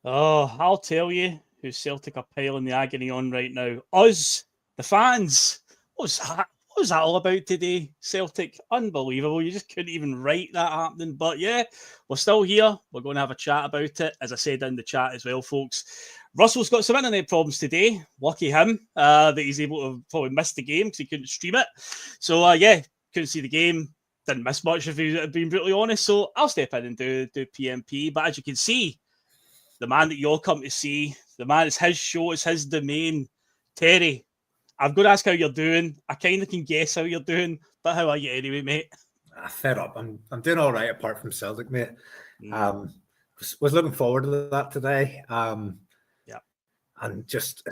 Oh, I'll tell you who Celtic are piling the agony on right now. Us, the fans. What was that? What was that all about today, Celtic? Unbelievable. You just couldn't even write that happening. But yeah, we're still here. We're going to have a chat about it. As I said in the chat as well, folks. Russell's got some internet problems today. Lucky him that he's able to probably miss the game because he couldn't stream it. So yeah, couldn't see the game. Didn't miss much if he's being brutally honest. So I'll step in and do P.M.P. But as you can see, the man that you'll come to see, the man, it's his show, it's his domain. Terry, I've got to ask how you're doing. I kind of can guess how you're doing, but how are you anyway, mate? Fed up. I'm doing all right apart from Celtic, mate. Was looking forward to that today. And just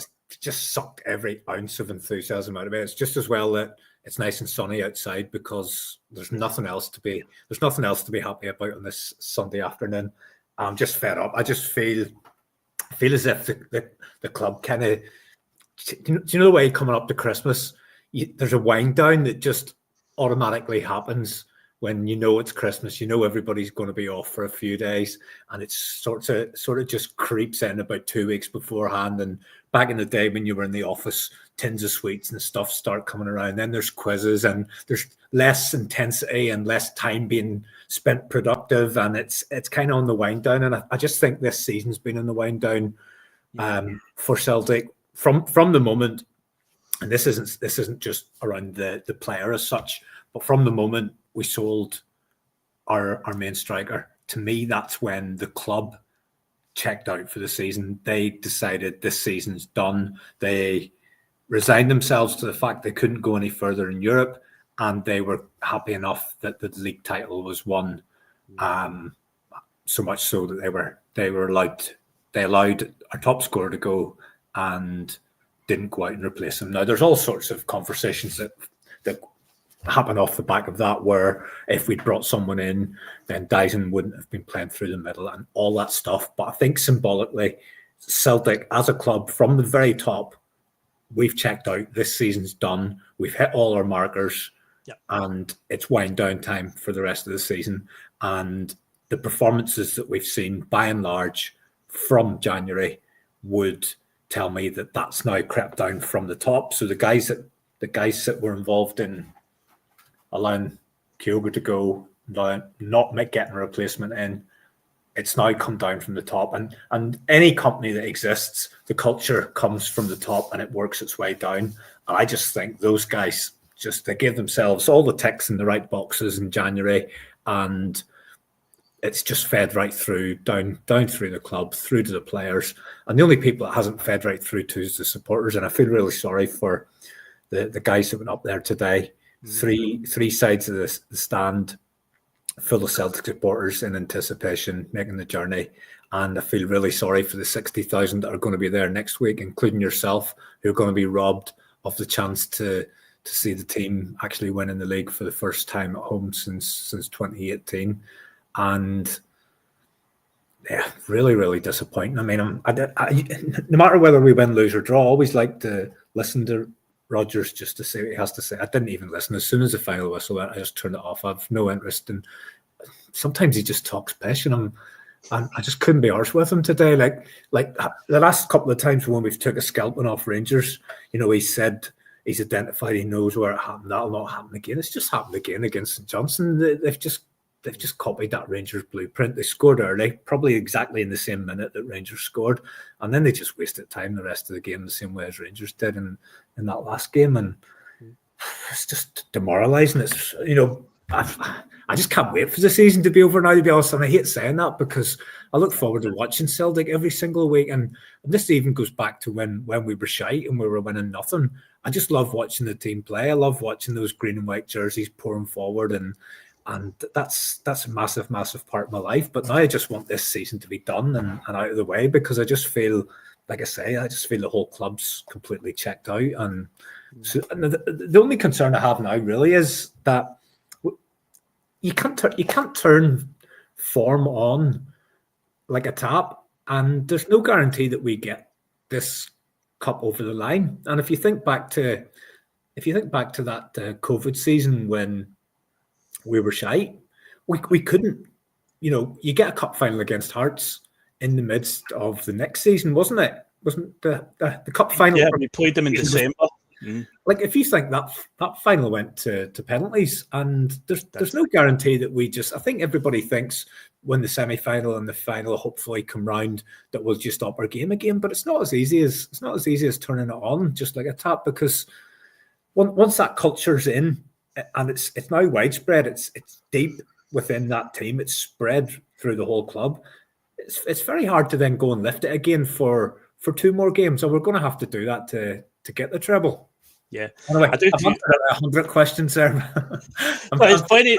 sucked every ounce of enthusiasm out of it. It's just as well that it's nice and sunny outside because there's nothing else to be happy about on this Sunday afternoon. I'm just fed up. I just feel as if the club kind of, do you know the way coming up to Christmas, there's a wind down that just automatically happens when you know it's Christmas. You know everybody's going to be off for a few days, and it's sort of just creeps in about 2 weeks beforehand. And back in the day when you were in the office, tins of sweets and stuff start coming around. Then there's quizzes, and there's less intensity and less time being spent productive, and it's kind of on the wind down. And I just think this season's been on the wind down for Celtic from the moment. And this isn't just around the player as such, but from the moment we sold our main striker, to me, that's when the club checked out for the season. They decided this season's done. They resigned themselves to the fact they couldn't go any further in Europe, and they were happy enough that the league title was won. So much so that they allowed our top scorer to go and didn't go out and replace him. Now, there's all sorts of conversations that happen off the back of that, where if we'd brought someone in, then Dyson wouldn't have been playing through the middle and all that stuff. But I think symbolically, Celtic as a club from the very top, we've checked out. This season's done. We've hit all our markers, and it's wind down time for the rest of the season. And the performances that we've seen, by and large, from January, would tell me that that's now crept down from the top. So the guys that were involved in allowing Kyogo to go, not getting a replacement in, it's now come down from the top. And any company that exists, the culture comes from the top and it works its way down. And I just think those guys they give themselves all the ticks in the right boxes in January, and it's just fed right through, down through the club, through to the players. And the only people it hasn't fed right through to is the supporters. And I feel really sorry for the guys that went up there today. Three sides of the stand full of Celtic supporters in anticipation, making the journey. And I feel really sorry for the 60,000 that are going to be there next week, including yourself, who are going to be robbed of the chance to see the team actually winning the league for the first time at home since 2018. And yeah, really, really disappointing. I mean, no matter whether we win, lose or draw, I always like to listen to Rodgers just to see what he has to say. I didn't even listen. As soon as the final whistle went, I just turned it off. I have no interest in. Sometimes he just talks pish, and I just couldn't be arsed with him today. Like the last couple of times when we've took a scalping off Rangers, he said he's identified, he knows where it happened. That'll not happen again. It's just happened again against St Johnstone. They've just copied that Rangers blueprint. They scored early, probably exactly in the same minute that Rangers scored, and then they just wasted time the rest of the game the same way as Rangers did in that last game. And it's just demoralising. It's I just can't wait for the season to be over now, to be honest. And I hate saying that because I look forward to watching Celtic every single week. And this even goes back to when we were shite and we were winning nothing. I just love watching the team play. I love watching those green and white jerseys pouring forward, and that's a massive, massive part of my life. But now I just want this season to be done and out of the way, because I just feel, like I say, the whole club's completely checked out. And so, the only concern I have now really is that you can't turn form on like a tap, and there's no guarantee that we get this cup over the line. And if you think back to that COVID season when we were shite, we couldn't. You get a cup final against Hearts, in the midst of the next season, wasn't it? Wasn't the cup final? Yeah, we played them in December. Like, if you think that final went to penalties, and there's no guarantee that we just. I think everybody thinks when the semi-final and the final hopefully come round that we'll just up our game again, but it's not as easy as turning it on just like a tap, because once that culture's in, and it's now widespread, it's deep within that team, it's spread through the whole club. It's very hard to then go and lift it again for 2 more games, so we're going to have to do that to get the treble. Yeah, anyway, I've answered 100 questions there. There's plenty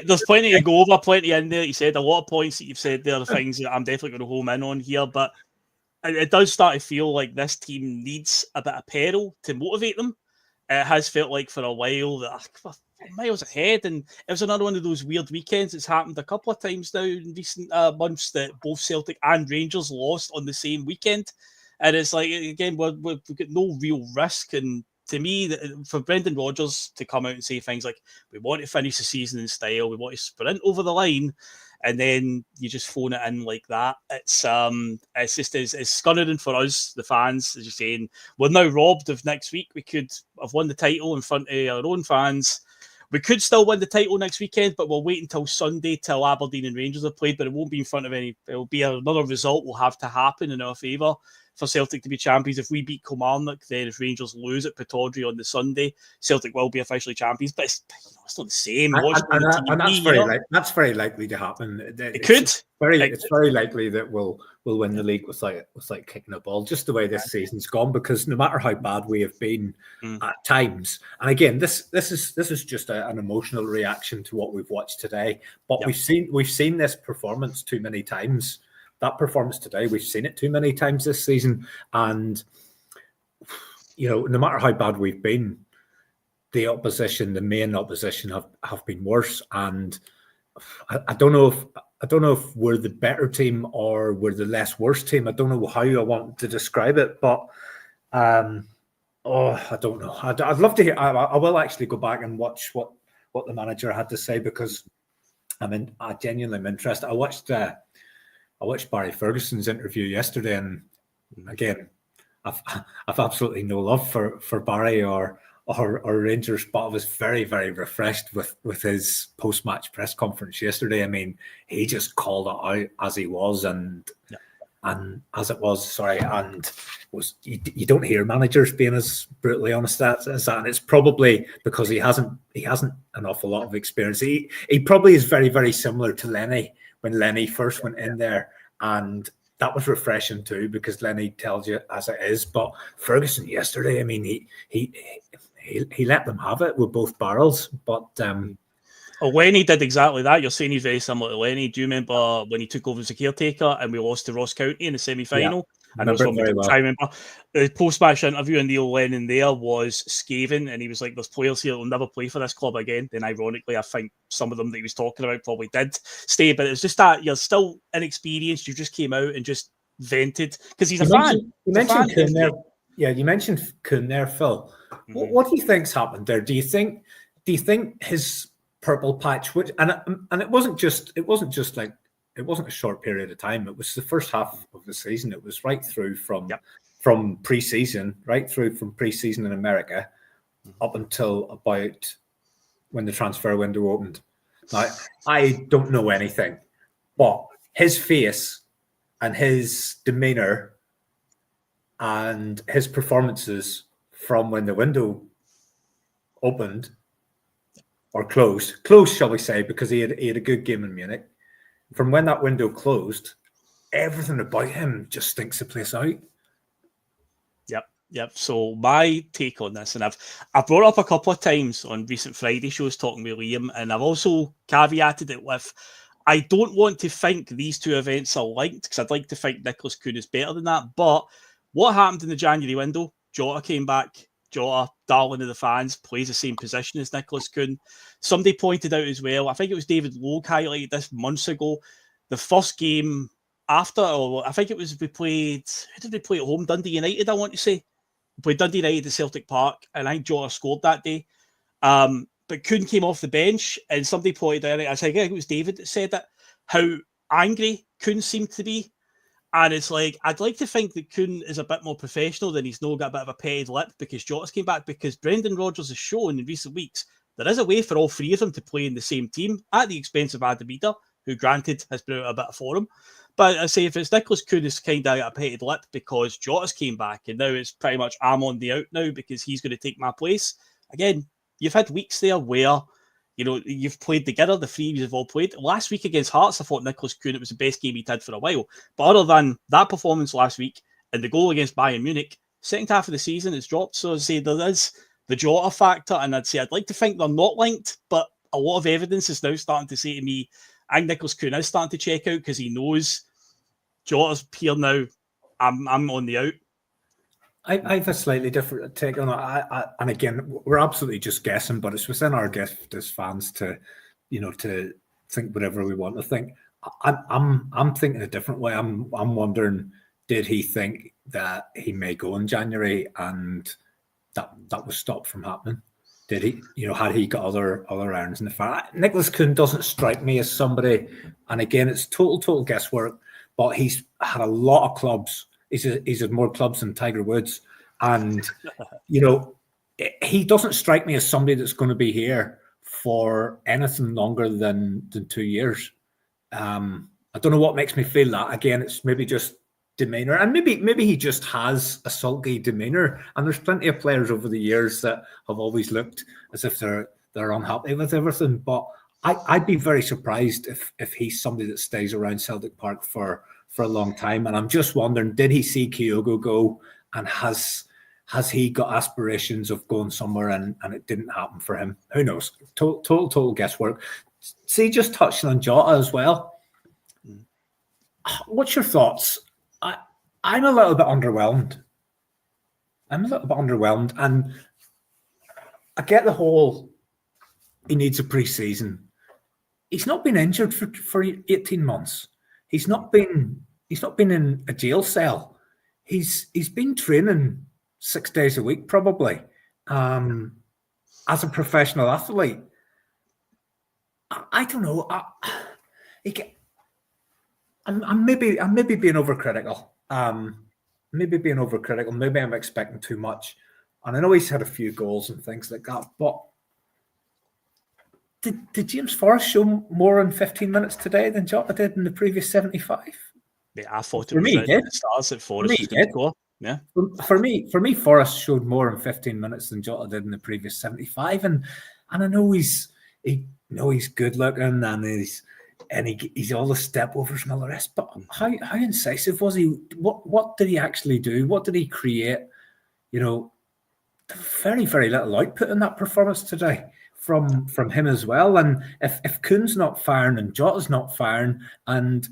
to go over, plenty in there. You said a lot of points that you've said there are things that I'm definitely going to home in on here, but it does start to feel like this team needs a bit of peril to motivate them. It has felt like for a while that we're miles ahead, and it was another one of those weird weekends. It's happened a couple of times now in recent months that both Celtic and Rangers lost on the same weekend, and it's like, again, we've got no real risk. And to me, for Brendan Rodgers to come out and say things like, we want to finish the season in style, we want to sprint over the line, and then you just phone it in like that, it's just it's scunning for us, the fans, as you're saying. We're now robbed of next week. We could have won the title in front of our own fans. We could still win the title next weekend, but we'll wait until Sunday till Aberdeen and Rangers have played, but it won't be in front of any. It'll be another result will have to happen in our favour for Celtic to be champions. If we beat Kilmarnock, then if Rangers lose at Pittodrie on the Sunday, Celtic will be officially champions. But it's not the same. And that's very likely to happen. It's very likely that we'll win the league with kicking a ball, just the way this season's gone. Because no matter how bad we have been at times, and again, this is just an emotional reaction to what we've watched today. But we've seen this performance too many times. That performance today, we've seen it too many times this season. And, no matter how bad we've been, the main opposition have been worse. And I don't know if we're the better team or we're the less worse team. I don't know how I want to describe it, but I don't know. I'd love to hear. I will actually go back and watch what the manager had to say, because I genuinely am interested. I watched Barry Ferguson's interview yesterday, and again, I've absolutely no love for Barry or Rangers, but I was very, very refreshed with his post-match press conference yesterday. I mean, he just called it out as he was, and as it was. Sorry, and you don't hear managers being as brutally honest as that, and it's probably because he hasn't an awful lot of experience. He probably is very, very similar to Lenny when Lenny first went in there, and that was refreshing too, because Lenny tells you as it is. But Ferguson yesterday, I mean, he let them have it with both barrels. But Lenny did exactly that. You're saying he's very similar to Lenny. Do you remember when he took over as a caretaker and we lost to Ross County in the semi-final? I remember the post-match interview and Neil Lennon there was scathing, and he was like, there's players here that will never play for this club again. Then ironically, I think some of them that he was talking about probably did stay, but it's just that you're still inexperienced. You just came out and just vented because he's a fan. You mentioned Coon there. Yeah, you mentioned Coon there, Phil. Mm-hmm. What do you think's happened there? Do you think his purple patch, and it wasn't a short period of time. It was the first half of the season. It was right through from pre-season, in America up until about when the transfer window opened. Now, I don't know anything, but his face and his demeanor and his performances from when the window opened or closed, shall we say, because he had a good game in Munich. From when that window closed, everything about him just stinks the place out. Yep. So my take on this, and I've brought up a couple of times on recent Friday shows talking with Liam, and I've also caveated it with, I don't want to think these two events are linked, because I'd like to think Nicholas Coon is better than that. But what happened in the January window? Jota came back. Jota, darling of the fans, plays the same position as Nicholas Coon. Somebody pointed out as well, I think it was David Logue highlighted this months ago, the first game after, or I think it was, who did we play at home? Dundee United, I want to say. We played Dundee United at Celtic Park, and I think Jota scored that day. But Coon came off the bench, and somebody pointed out, I think it was David that said that, how angry Coon seemed to be. And it's like, I'd like to think that Coon is a bit more professional, than he's not got a bit of a petted lip because Jota's came back, because Brendan Rodgers has shown in recent weeks there is a way for all three of them to play in the same team at the expense of Adam Ida, who granted has been out a bit of form. But I say if it's Nicholas Coon is kind of got a petted lip because Jota's came back and now it's pretty much I'm on the out now because he's going to take my place. Again, you've had weeks there where you've played together, the three of you have all played. Last week against Hearts, I thought Nicholas Coon, it was the best game he'd had for a while. But other than that performance last week and the goal against Bayern Munich, second half of the season it's dropped. So I'd say there is the Jota factor, and I'd say I'd like to think they're not linked, but a lot of evidence is now starting to say to me, I think Nicholas Coon is starting to check out because he knows Jota's here now. I'm on the out. I have a slightly different take on it. And again, we're absolutely just guessing, but it's within our gift as fans to think whatever we want to think. I'm thinking a different way. I'm wondering, did he think that he may go in January and that was stopped from happening? Did he, had he got other irons in the fire? Nicholas Coon doesn't strike me as somebody, and again, it's total guesswork, but he's had a lot of clubs. He's had more clubs than Tiger Woods. And, he doesn't strike me as somebody that's going to be here for anything longer than 2 years. I don't know what makes me feel that. Again, it's maybe just demeanour. And maybe he just has a sulky demeanour. And there's plenty of players over the years that have always looked as if they're unhappy with everything. But I'd be very surprised if he's somebody that stays around Celtic Park for a long time. And I'm just wondering, did he see Kyogo go, and has he got aspirations of going somewhere and it didn't happen for him? Who knows? Total guesswork. See, just touching on Jota as well. What's your thoughts? I'm a little bit underwhelmed. And I get the whole he needs a pre-season. He's not been injured for 18 months. He's not been in a jail cell. He's been training 6 days a week, probably, as a professional athlete. I don't know. I'm maybe being overcritical. Maybe I'm expecting too much. And I know he's had a few goals and things like that, but did James Forrest show more in 15 minutes today than Jota did in the previous 75? Yeah, I thought it was the stars at Forrest was going to score. Yeah. For me, Forrest showed more in 15 minutes than Jota did in the previous 75. And I know he's good looking and he's all the step overs and all the rest. But how incisive was he? What did he actually do? What did he create? Very, very little output in that performance today from him as well. And if Coon's not firing and Jota's not firing, and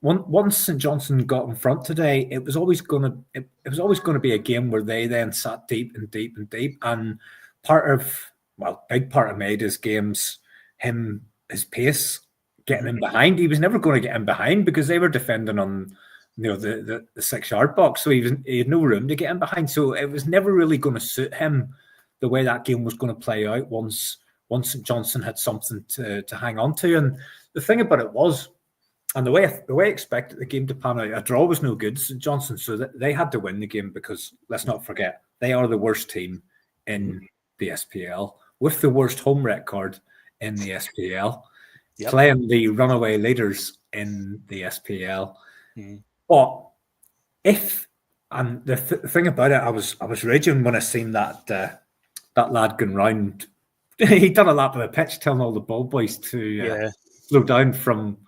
once St Johnstone got in front today, it was always going to be a game where they then sat deep and deep and deep. And big part of Maida's games, his pace, getting in behind. He was never going to get in behind because they were defending on the 6-yard box, so he had no room to get in behind. So it was never really going to suit him the way that game was going to play out once St Johnstone had something to hang on to. And the thing about it was, and the way I expected the game to pan out, a draw was no good, St Johnstone, so they had to win the game because, let's not forget, they are the worst team in the SPL with the worst home record in the SPL, playing the runaway leaders in the SPL. But the thing about it, I was raging when I seen that lad going round. He done a lap of the pitch, telling all the ball boys to slow down from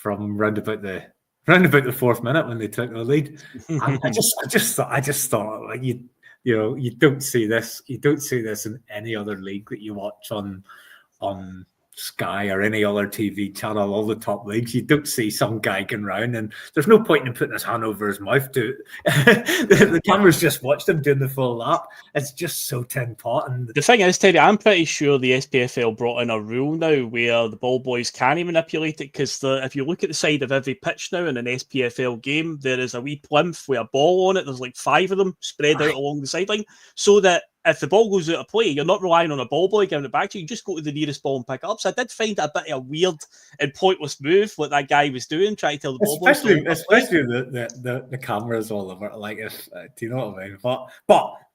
round about the fourth minute when they took the lead. And I just thought like, you don't see this in any other league that you watch on Sky or any other TV channel, all the top leagues. You don't see some guy going round, and there's no point in putting his hand over his mouth to the cameras just watched him doing the full lap. It's just so tin pot. And the thing is, Teddy, I'm pretty sure the SPFL brought in a rule now where the ball boys can't manipulate it, because if you look at the side of every pitch now in an SPFL game, there is a wee plinth with a ball on it. There's like 5 of them spread out along the sideline, so that if the ball goes out of play, you're not relying on a ball boy giving it back to you. You just go to the nearest ball and pick it up. So I did find it a bit of a weird and pointless move what that guy was doing, trying to tell the ball boy. Especially the cameras all over. Like, if do you know what I mean?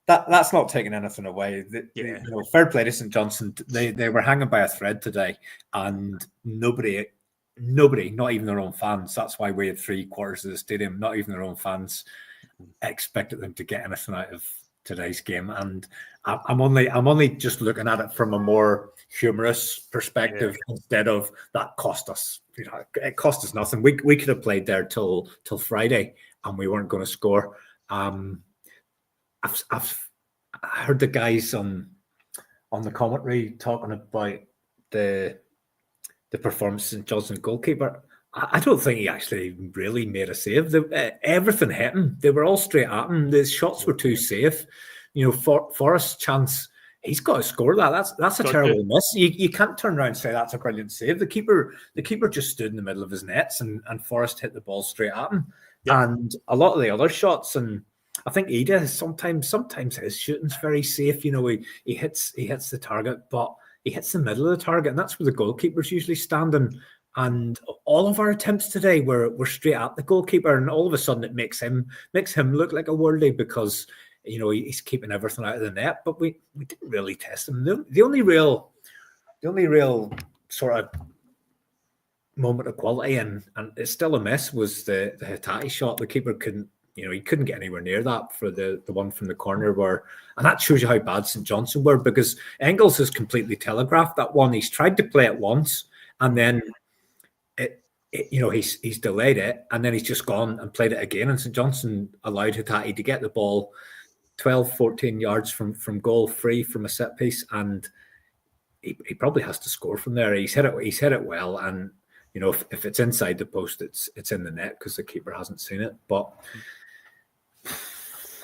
But that's not taking anything away. Fair play to St Johnstone. They were hanging by a thread today, and nobody, not even their own fans. That's why we had 3/4 of the stadium. Not even their own fans expected them to get anything out of today's game. And I'm only just looking at it from a more humorous perspective instead of that cost us. It cost us nothing. We could have played there till Friday, and we weren't going to score. I've heard the guys on the commentary talking about the performance in Johnson goalkeeper. I don't think he actually really made a save. Everything hit him. They were all straight at him. The shots were too safe. Forrest's chance, he's got to score that. That's a terrible miss. You can't turn around and say that's a brilliant save. The keeper just stood in the middle of his nets, and Forrest hit the ball straight at him. Yep. And a lot of the other shots, and I think Ida sometimes his shooting's very safe. He hits the target, but he hits the middle of the target, and that's where the goalkeeper's usually standing. And all of our attempts today were straight at the goalkeeper, and all of a sudden it makes him look like a worldie because he's keeping everything out of the net. But we didn't really test him. The only real sort of moment of quality, and it's still a miss, was the Hatate shot. The keeper couldn't get anywhere near that for the one from the corner and that shows you how bad St Johnstone were, because Engels has completely telegraphed that one. He's tried to play it once, and then he's delayed it, and then he's just gone and played it again. And St Johnstone allowed Hatate to get the ball 12, 14 yards from goal, free from a set piece, and he probably has to score from there. He's hit it well, and if it's inside the post, it's in the net because the keeper hasn't seen it. But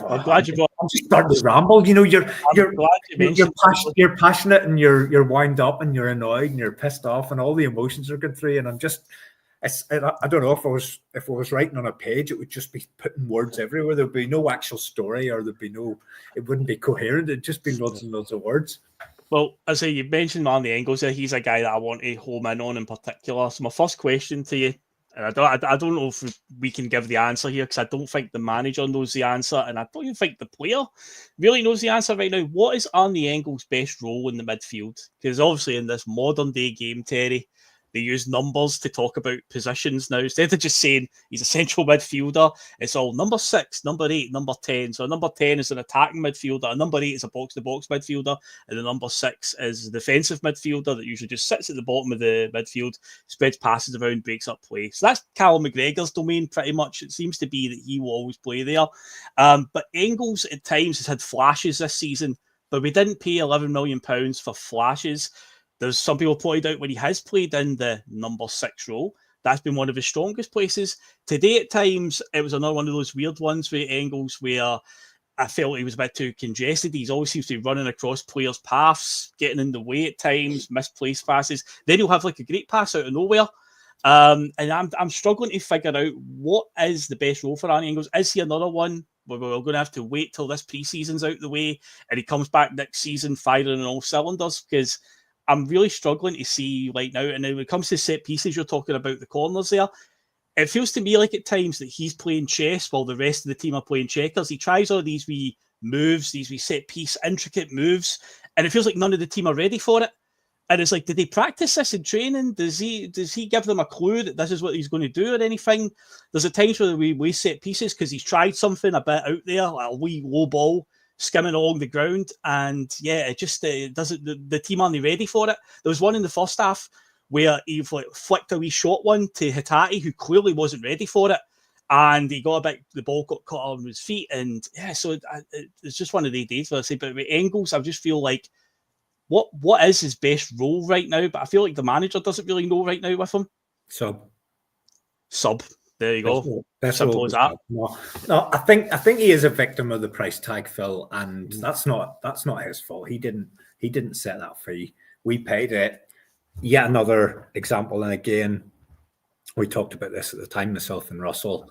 I'm glad you brought. I'm just starting to ramble. You're passionate, and you're wound up, and you're annoyed, and you're pissed off, and all the emotions are going through. And I'm just, I don't know if I was writing on a page, it would just be putting words everywhere. There'd be no actual story, or it wouldn't be coherent. It'd just be loads and loads of words. Well, as you mentioned, Marnie Engels, he's a guy that I want to home in on in particular. So my first question to you, and I don't know if we can give the answer here, because I don't think the manager knows the answer, and I don't even think the player really knows the answer right now. What is Arnie Engels' best role in the midfield? Because obviously in this modern day game, Terry, they use numbers to talk about positions now. Instead of just saying he's a central midfielder, it's all number 6, number 8, number 10. So number 10 is an attacking midfielder, and number 8 is a box-to-box midfielder, and the number 6 is a defensive midfielder that usually just sits at the bottom of the midfield, spreads passes around, breaks up play. So that's Callum McGregor's domain pretty much. It seems to be that he will always play there. But Engels at times has had flashes this season, but we didn't pay £11 million for flashes. There's some people pointed out when he has played in the number 6 role, that's been one of his strongest places. Today, at times, it was another one of those weird ones with Engels where I felt he was a bit too congested. He always seems to be running across players' paths, getting in the way at times, misplaced passes. Then he'll have like a great pass out of nowhere. And I'm struggling to figure out what is the best role for Arnie Engels. Is he another one where we're going to have to wait till this pre-season's out the way and he comes back next season firing on all cylinders? Because I'm really struggling to see right now. And then when it comes to set pieces, you're talking about the corners there. It feels to me like at times that he's playing chess while the rest of the team are playing checkers. He tries all these wee moves, these wee set piece, intricate moves, and it feels like none of the team are ready for it. And it's like, did they practice this in training? Does he give them a clue that this is what he's going to do or anything? There's at times where we set pieces because he's tried something a bit out there, like a wee low ball, skimming along the ground, and it just doesn't. The team aren't ready for it. There was one in the first half where he flicked a wee short one to Hatate, who clearly wasn't ready for it, and he got a bit. The ball got caught on his feet, and so it's just one of the days where I say. But with Engels, I just feel like what is his best role right now? But I feel like the manager doesn't really know right now with him. Sub. There you go. Simple as that. No, I think he is a victim of the price tag, Phil, and that's not his fault. He didn't set that free. We paid it. Yet another example, and again, we talked about this at the time, myself and Russell,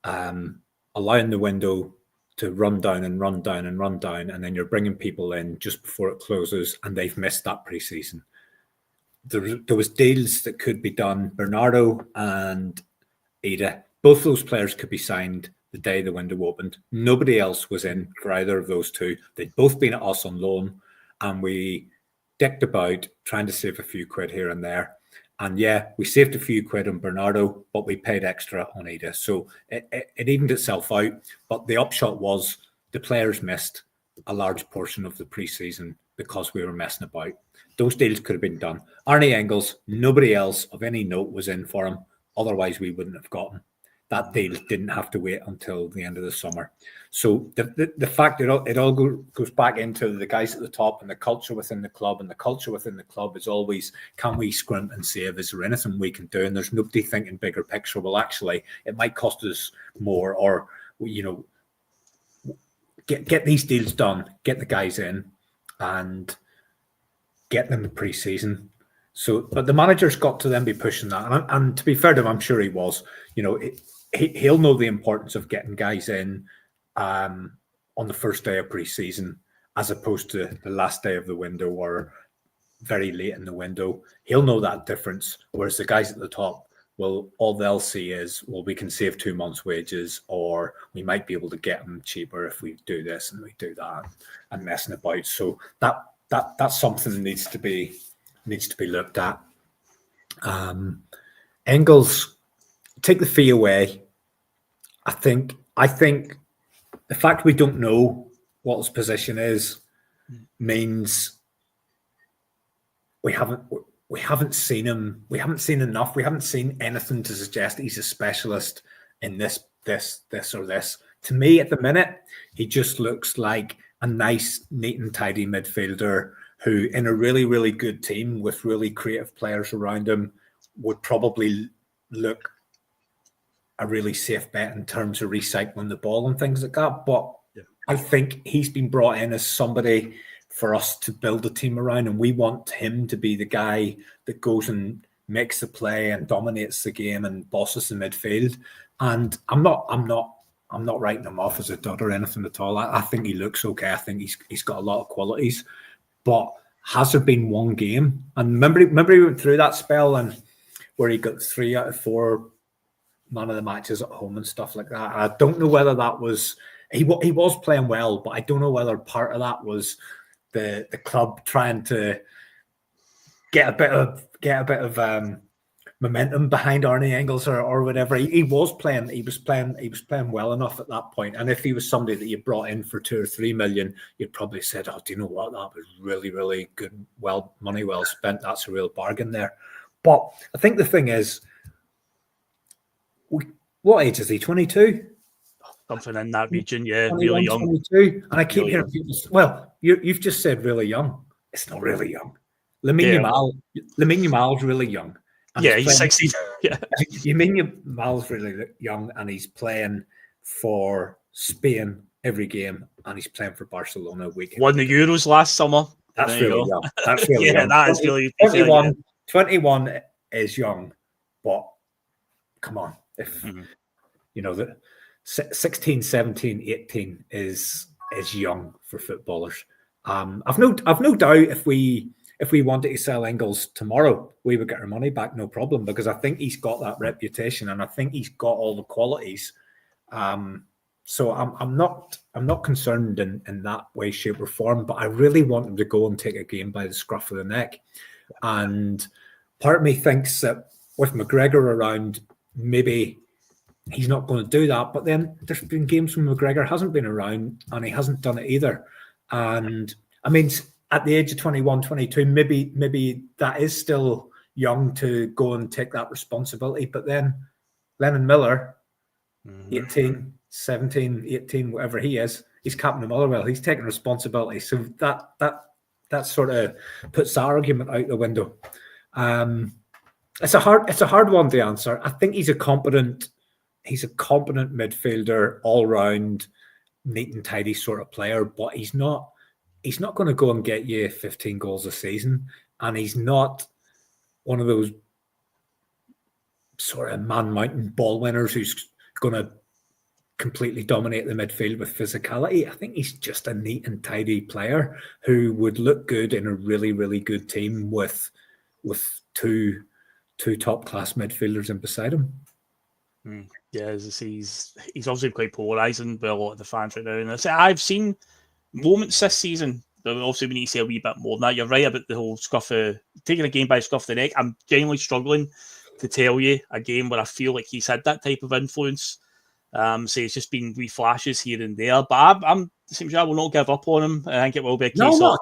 allowing the window to run down and run down and run down, and then you're bringing people in just before it closes, and they've missed that pre-season. There was deals that could be done. Bernardo and Ada, both those players could be signed the day the window opened. Nobody else was in for either of those two. They'd both been at us on loan, and we dicked about trying to save a few quid here and there. And yeah, we saved a few quid on Bernardo, but we paid extra on Ada. So it evened itself out. But the upshot was the players missed a large portion of the pre-season because we were messing about. Those deals could have been done. Arnie Engels, nobody else of any note was in for him. Otherwise, we wouldn't have got him. That deal didn't have to wait until the end of the summer. So the fact that it all goes back into the guys at the top and the culture within the club, and the culture within the club is always, can we scrimp and save? Is there anything we can do? And there's nobody thinking bigger picture. Well, actually, it might cost us more, or, you know, get these deals done, get the guys in, and get them the pre-season. So, but the manager's got to then be pushing that. And to be fair to him, I'm sure he was. You know, he'll know the importance of getting guys in on the first day of pre-season, as opposed to the last day of the window or very late in the window. He'll know that difference. Whereas the guys at the top, well, all they'll see is, well, we can save 2 months' wages, or we might be able to get them cheaper if we do this and we do that, and messing about. So that's something that needs to be looked at. Engels, take the fee away. I think the fact we don't know what his position is means we haven't seen him. We haven't seen enough. We haven't seen anything to suggest he's a specialist in this or this. To me, at the minute, he just looks like a nice, neat and tidy midfielder who, in a really, really good team with really creative players around him, would probably look a really safe bet in terms of recycling the ball and things like that. But yeah, I think he's been brought in as somebody for us to build a team around, and we want him to be the guy that goes and makes the play and dominates the game and bosses the midfield. And I'm not writing him off as a dud or anything at all. I think he looks okay. I think he's got a lot of qualities. But has there been one game? And remember he went through that spell and where he got 3 out of 4 man of the matches at home and stuff like that. I don't know whether that was he was playing well, but I don't know whether part of that was the club trying to get a bit of momentum behind Arnie Engels or whatever. He was playing well enough at that point. And if he was somebody that you brought in for 2 or 3 million, you'd probably said, "Oh, do you know what? That was really, really good. Money well spent. That's a real bargain there." But I think the thing is, what age is he? 22? Something in that region, yeah, really young. 22. And I keep hearing people, well, you've just said really young. It's not really young. Lamine Yamal's really young. Yeah, he's 16. Yeah. Lamine Yamal's really young, and he's playing for Spain every game, and he's playing for Barcelona weekend. Won the Euros last summer. That's really young. That's really young. That is really 21 is young, but come on. If you know that 16, 17, 18 is young for footballers. I've no doubt if we wanted to sell Engels tomorrow, we would get our money back, no problem, because I think he's got that reputation and I think he's got all the qualities. So I'm not concerned in that way, shape, or form, but I really want him to go and take a game by the scruff of the neck. And part of me thinks that with McGregor around, maybe he's not going to do that. But then there's been games when McGregor hasn't been around and he hasn't done it either. And I mean, at the age of 21, 22, maybe that is still young to go and take that responsibility. But then Lennon Miller, 18, 17, 18, whatever he is, he's captain of Motherwell. He's taking responsibility. So that sort of puts that argument out the window. It's a hard one to answer. I think he's a competent midfielder, all round, neat and tidy sort of player, but he's not going to go and get you 15 goals a season, and he's not one of those sort of man mountain ball winners who's going to completely dominate the midfield with physicality. I think he's just a neat and tidy player who would look good in a really, really good team with two top-class midfielders in beside him. Yeah, as I say, he's obviously quite polarising with a lot of the fans right now. And I've seen moments this season. Obviously, we need to say a wee bit more than that. You're right about the whole taking a game by scruff of the neck. I'm genuinely struggling to tell you a game where I feel like he's had that type of influence. So it's just been wee flashes here and there. But I'm the same. I will not give up on him. I think it will be a case of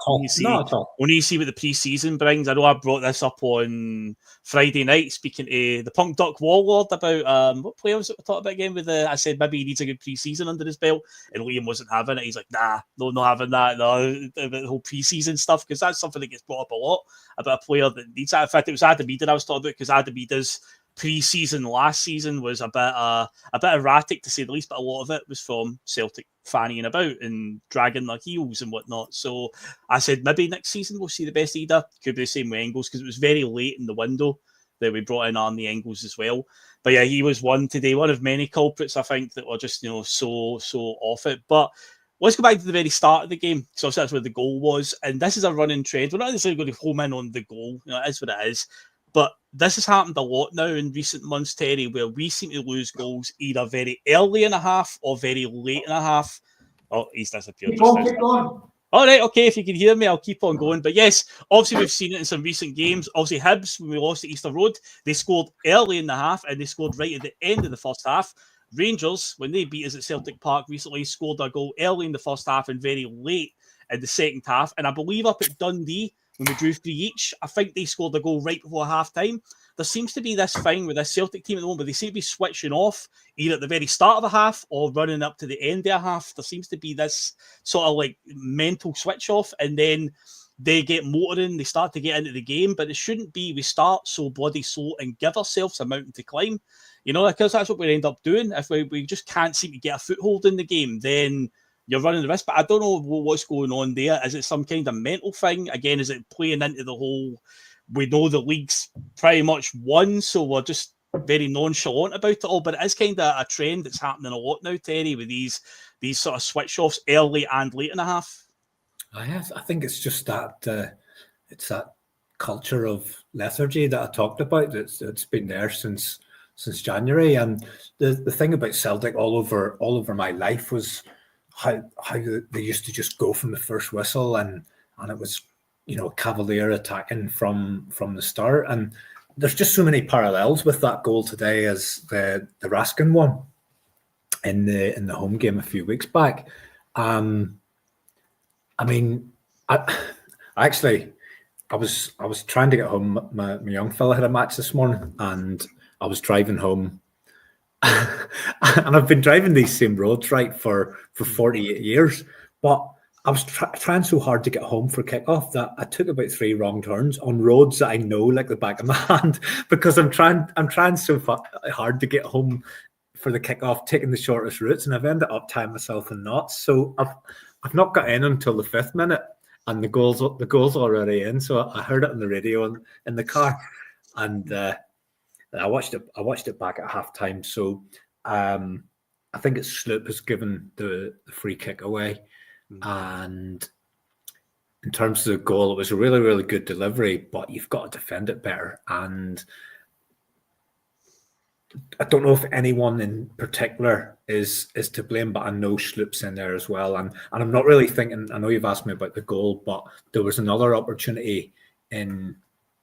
when you see what the pre-season brings. I know I brought this up on Friday night, speaking to the Punk Duck Warlord about what player was it we talked about again. I said maybe he needs a good pre-season under his belt, and Liam wasn't having it. He's like, nah, no, not having that. No, the whole pre-season stuff, because that's something that gets brought up a lot about a player that needs that. In fact, it was Adamida I was talking about, because Adamida's pre-season last season was a bit erratic, to say the least, but a lot of it was from Celtic fannying about and dragging their heels and whatnot. So I said maybe next season we'll see the best Ida. Could be the same with Engels, because it was very late in the window that we brought in Arnie Engels as well. But yeah, he was one today, one of many culprits, I think, that were just so off it. But let's go back to the very start of the game, because that's where the goal was. And this is a running trend. We're not necessarily going to home in on the goal. It is what it is. But this has happened a lot now in recent months, Terry, where we seem to lose goals either very early in a half or very late in a half. Oh, he's disappeared. Keep on. All right, okay, if you can hear me, I'll keep on going. But yes, obviously we've seen it in some recent games. Obviously Hibs, when we lost at Easter Road, they scored early in the half and they scored right at the end of the first half. Rangers, when they beat us at Celtic Park recently, scored a goal early in the first half and very late in the second half. And I believe up at Dundee, when we drew 3 each, I think they scored a goal right before half-time. There seems to be this thing with this Celtic team at the moment, where they seem to be switching off either at the very start of a half or running up to the end of a half. There seems to be this sort of like mental switch off, and then they get motoring, they start to get into the game, but it shouldn't be we start so bloody slow and give ourselves a mountain to climb. Because that's what we end up doing. If we just can't seem to get a foothold in the game, then you're running the risk. But I don't know what's going on there. Is it some kind of mental thing? Again, is it playing into the whole, we know the league's pretty much won, so we're just very nonchalant about it all? But it is kind of a trend that's happening a lot now, Terry, with these sort of switch-offs early and late in a half. I think it's just that it's that culture of lethargy that I talked about. It's been there since January. And the thing about Celtic all over my life was how they used to just go from the first whistle, and it was cavalier attacking from the start. And there's just so many parallels with that goal today as the Raskin one in the home game a few weeks back. I was trying to get home. My young fella had a match this morning, and I was driving home. And I've been driving these same roads, right, for 48 years. But I was trying so hard to get home for kickoff that I took about 3 wrong turns on roads that I know like the back of my hand, because I'm trying so hard to get home for the kickoff, taking the shortest routes, and I've ended up tying myself in knots. So I've not got in until the 5th minute, and the goal's already in. So I heard it on the radio in the car, and I watched it back at halftime. So I think it's Sloop has given the free kick away. And in terms of the goal, it was a really, really good delivery, but you've got to defend it better. And I don't know if anyone in particular is to blame, but I know Sloop's in there as well. And I'm not really thinking, I know you've asked me about the goal, but there was another opportunity in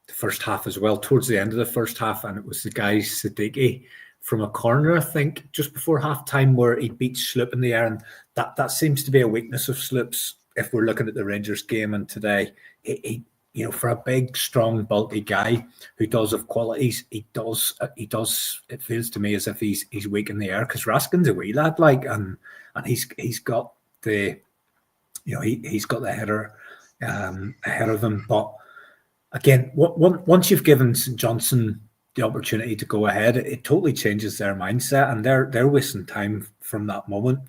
the first half as well, towards the end of the first half, and it was the guy Siddiqui from a corner, I think, just before half-time, where he beats Sloop in the air. And that seems to be a weakness of Sloop's if we're looking at the Rangers game. And today, he for a big, strong, bulky guy who does have qualities, he does. It feels to me as if he's weak in the air, because Raskin's a wee lad, and he's got the, he's got the header ahead of him. But again, once you've given St Johnstone the opportunity to go ahead, it totally changes their mindset, and they're wasting time from that moment.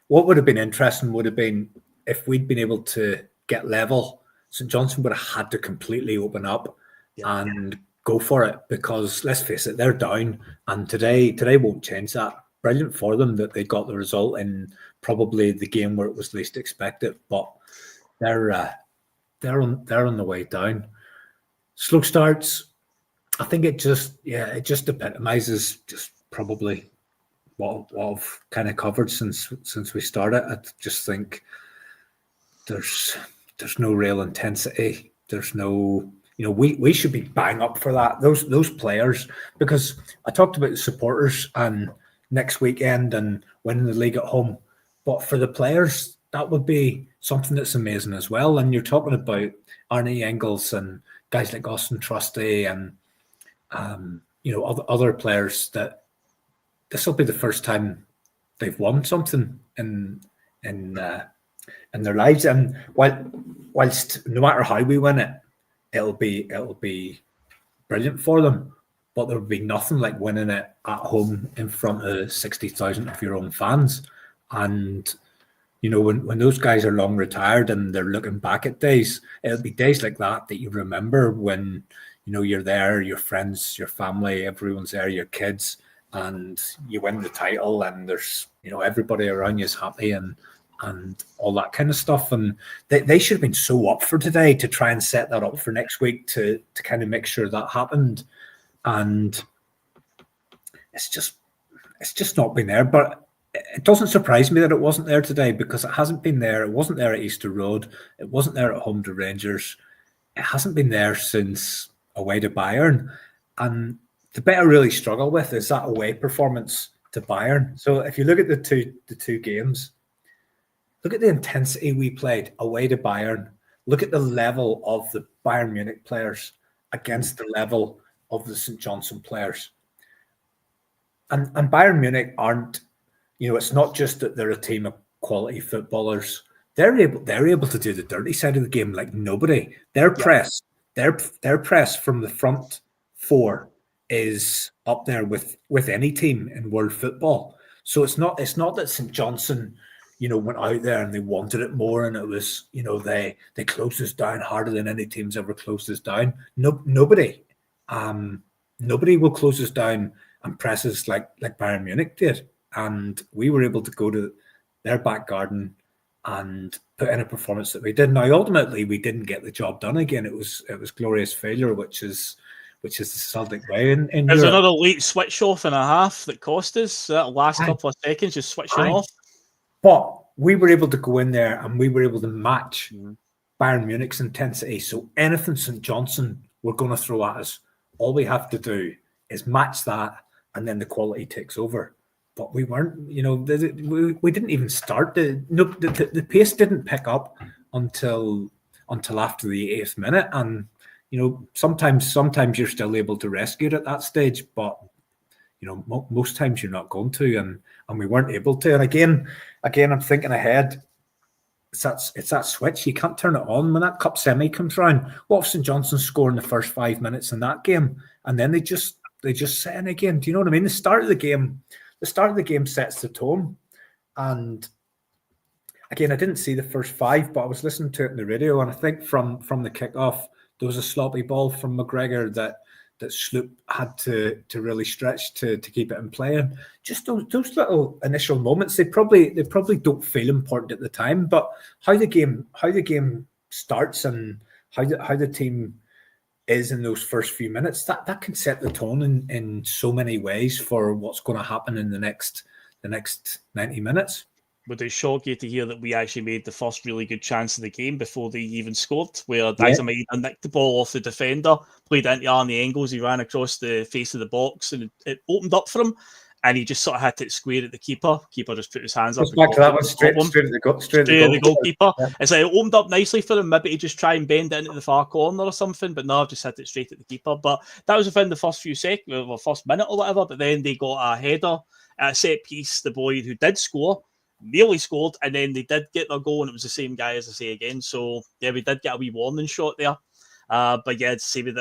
What would have been interesting would have been if we'd been able to get level. St Johnstone would have had to completely open up and go for it, because let's face it, they're down, and today won't change that. brilliant for them that they got the result in probably the game where it was least expected. But they're on the way down. Slow starts. I think it just epitomizes just probably what I've kind of covered since we started. I just think there's no real intensity. There's no, we should be bang up for that. Those players, because I talked about the supporters and next weekend and winning the league at home, but for the players, that would be something that's amazing as well. And you're talking about Arnie Engels and guys like Austin Trusty and other players that this will be the first time they've won something in their lives. And whilst no matter how we win it, it'll be brilliant for them. But there will be nothing like winning it at home in front of 60,000 of your own fans. And when those guys are long retired and they're looking back at days, it'll be days like that you remember when you're there, your friends, your family, everyone's there, your kids, and you win the title, and there's everybody around you is happy and all that kind of stuff. And they should have been so up for today to try and set that up for next week to kind of make sure that happened. And it's just not been there. But it doesn't surprise me that it wasn't there today, because it hasn't been there. It wasn't there at Easter Road. It wasn't there at home to Rangers. It hasn't been there since away to Bayern. And the bit I really struggle with is that away performance to Bayern. So if you look at the two games, look at the intensity we played away to Bayern. Look at the level of the Bayern Munich players against the level of the St. Johnstone players. And Bayern Munich aren't, it's not just that they're a team of quality footballers. They're able to do the dirty side of the game like nobody. Their press from the front four is up there with any team in world football. So it's not that St. Johnstone, went out there and they wanted it more, and it was, they closed us down harder than any team's ever closed us down. Nobody will close us down and press us like Bayern Munich did. And we were able to go to their back garden and put in a performance that we did. Now, ultimately, we didn't get the job done again. It was glorious failure, which is the Celtic way. There's another late switch off and a half that cost us that last couple of seconds, just switching off. But we were able to go in there and we were able to match Bayern Munich's intensity. So anything St. Johnstone were going to throw at us, all we have to do is match that, and then the quality takes over. But we weren't, we didn't even start. The pace didn't pick up until after the 8th minute. And, sometimes you're still able to rescue it at that stage, but, most times you're not going to, and we weren't able to. And again, I'm thinking ahead. It's that switch. You can't turn it on when that cup semi comes round. What if St. Johnstone score in the first 5 minutes in that game, and then they just set in again? Do you know what I mean? The start of the game sets the tone. And again, I didn't see the first 5, but I was listening to it in the radio, and I think from the kickoff there was a sloppy ball from McGregor that Sloop had to really stretch to keep it in play. And just those little initial moments, they probably don't feel important at the time, but how the game starts and how the team is in those first few minutes, that can set the tone in so many ways for what's going to happen in the next 90 minutes. Would it shock you to hear that we actually made the first really good chance of the game before they even scored, where Dazamida nicked the ball off the defender, played into Arnie Engels, he ran across the face of the box, and it opened up for him, and he just sort of had to square at the keeper. Keeper just put his hands up. Back to that one, straight at the goalkeeper. Yeah. It's like it opened up nicely for him. Maybe he just try and bend it into the far corner or something, but no, just hit it straight at the keeper. But that was within the first few seconds, or first minute or whatever. But then they got a header at a set piece. The boy who did score nearly scored, and then they did get their goal, and it was the same guy, as I say again. So yeah, we did get a wee warning shot there. But yeah, to see with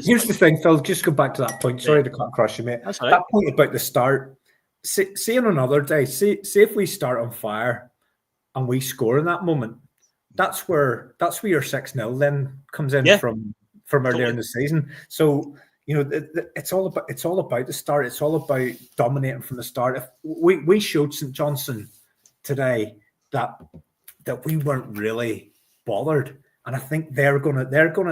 here's the thing, Phil. Just go back to that point. Sorry to cut across you, mate. That's all right. That point about the start. See on another day. See if we start on fire and we score in that moment. That's where your 6-0 then comes in from earlier in the season. So it's all about the start. It's all about dominating from the start. If we showed St Johnstone today that we weren't really bothered, and I think they're gonna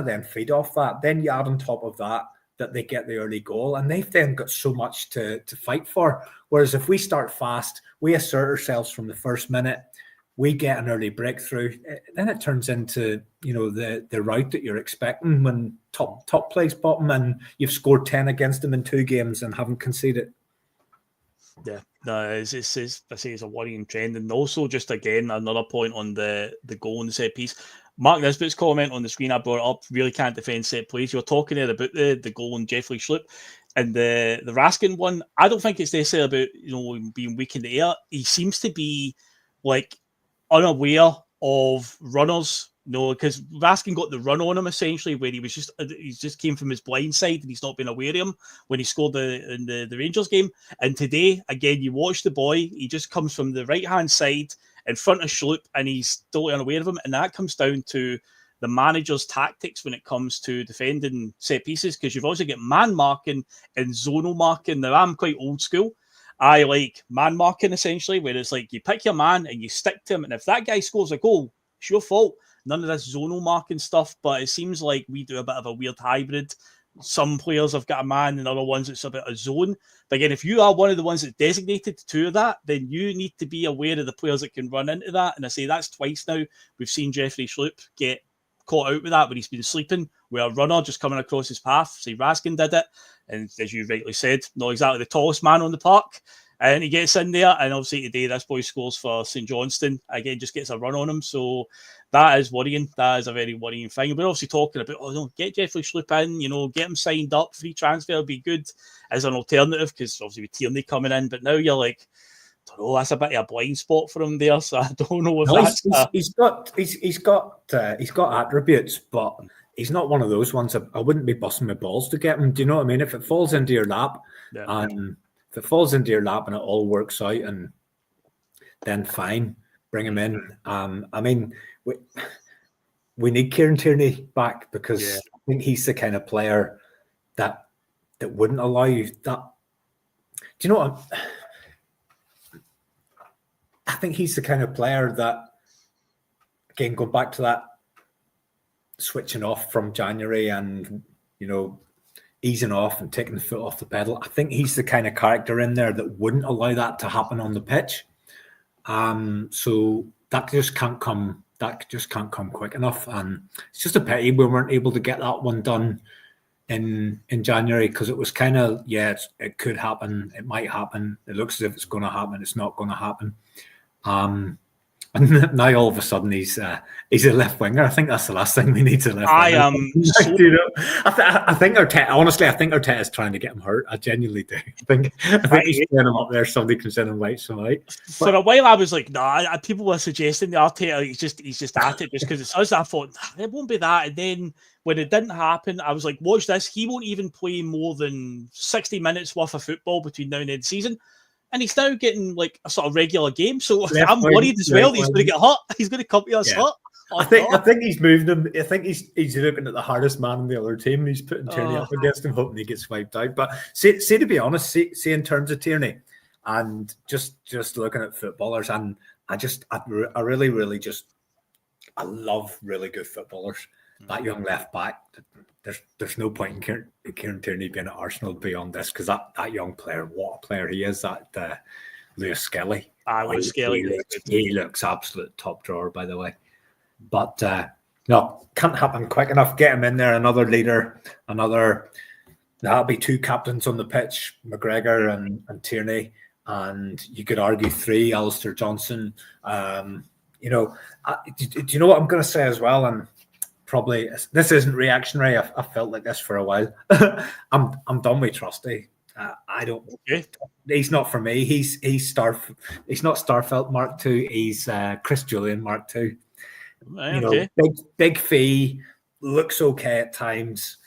then feed off that. Then you add on top of that they get the early goal, and they've then got so much to fight for. Whereas if we start fast, we assert ourselves from the first minute, we get an early breakthrough, then it turns into the route that you're expecting when top plays bottom and you've scored 10 against them in 2 games and haven't conceded. Yeah, no, it's I say it's a worrying trend. And also, just again, another point on the goal and set piece. Mark Nisbet's comment on the screen, I brought it up, really can't defend set plays. You're talking there about the goal on Jeffrey Schlupp and the Raskin one. I don't think it's necessarily about being weak in the air. He seems to be like unaware of runners, because Raskin got the run on him essentially, where he just came from his blind side and he's not been aware of him when he scored in the Rangers game. And today, again, you watch the boy, he just comes from the right hand side in front of Schlupp and he's totally unaware of him. And that comes down to the manager's tactics when it comes to defending set pieces, because you've also got man marking and zonal marking. Now, I'm quite old school. I like man marking essentially, where it's like you pick your man and you stick to him, and if that guy scores a goal, it's your fault. None of this zonal marking stuff, but it seems like we do a bit of a weird hybrid. Some players have got a man and other ones it's a bit of zone. But again, if you are one of the ones that's designated to do that, then you need to be aware of the players that can run into that. And I say that's twice now. We've seen Jeffrey Schlupp get caught out with that when he's been sleeping, where a runner just coming across his path. Say Raskin did it. And as you rightly said, not exactly the tallest man on the park. And he gets in there. And obviously today, this boy scores for St Johnstone. Again, just gets a run on him. So that is worrying. That is a very worrying thing. We're obviously talking about, get Jeffrey Schlupp in, get him signed up. Free transfer would be good as an alternative, because obviously with Tierney coming in. But now you're like, I don't know, that's a bit of a blind spot for him there. So I don't know if he's got attributes, but he's not one of those ones. I wouldn't be busting my balls to get him. Do you know what I mean? If it falls into your lap, and it all works out, and then fine, bring him in. I mean, we need Kieran Tierney back, because I think he's the kind of player that wouldn't allow you that. Do you know what? I think he's the kind of player that, again, going back to that switching off from January and, easing off and taking the foot off the pedal. I think he's the kind of character in there that wouldn't allow that to happen on the pitch. So that just can't come quick enough. And it's just a pity we weren't able to get that one done in January, because it was kind of, it could happen, it might happen, it looks as if it's going to happen, it's not going to happen. And now all of a sudden he's a left winger. I think that's the last thing we need to left winger. I think Arteta, honestly, I think Arteta is trying to get him hurt. I genuinely do. I think he's putting him up there. Somebody can send him right some right. For a while I was like, people were suggesting the Arteta, he's just at it just because it's us. I thought it won't be that. And then when it didn't happen, I was like, watch this. He won't even play more than 60 minutes worth of football between now and the end of the season. And he's now getting like a sort of regular game. So I'm worried as well. He's going to get hurt. He's going to come to us hurt. I think he's moved him. I think he's looking at the hardest man on the other team, and he's putting Tierney up against him, hoping he gets wiped out. But see to be honest, see in terms of Tierney, and just looking at footballers, and I really love really good footballers. That young left back, there's no point in Kieran Tierney being at Arsenal beyond this, because that young player, what a player he is, that Lewis Skelly. Lewis Skelly. He looks absolute top drawer, by the way. But no, can't happen quick enough. Get him in there, another leader, that'll be 2 captains on the pitch, McGregor and Tierney, and you could argue 3, Alistair Johnson. Do you know what I'm going to say as well? And probably this isn't reactionary. I've felt like this for a while. I'm done with Trusty. I don't. Okay. He's not for me. He's not Starfelt Mark II. He's Chris Julian Mark II. Okay. Big fee, looks okay at times.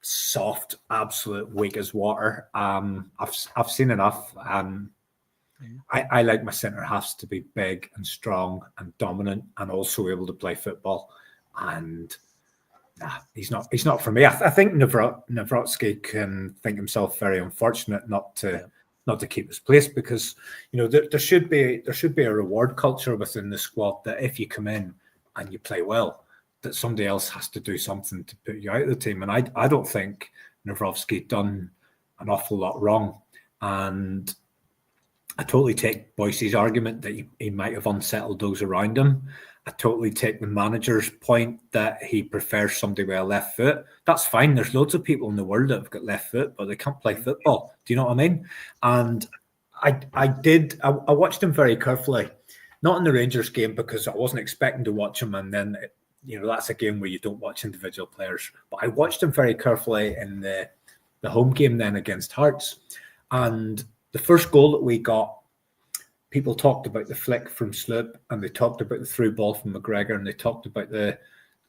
Soft, absolute weak as water. I've seen enough. I like my centre halves to be big and strong and dominant, and also able to play football. And he's not for me. I think Nawrocki can think himself very unfortunate not to keep his place, because there should be a reward culture within the squad, that if you come in and you play well, that somebody else has to do something to put you out of the team. And I don't think Nawrocki done an awful lot wrong. And I totally take Bhoycie's argument that he might have unsettled those around him. I totally take the manager's point that he prefers somebody with a left foot. That's fine. There's loads of people in the world that have got left foot, but they can't play football. Do you know what I mean? And I watched him very carefully, not in the Rangers game, because I wasn't expecting to watch him. And then, that's a game where you don't watch individual players. But I watched him very carefully in the home game then against Hearts. And the first goal that we got, people talked about the flick from Sloop, and they talked about the through ball from McGregor, and they talked about the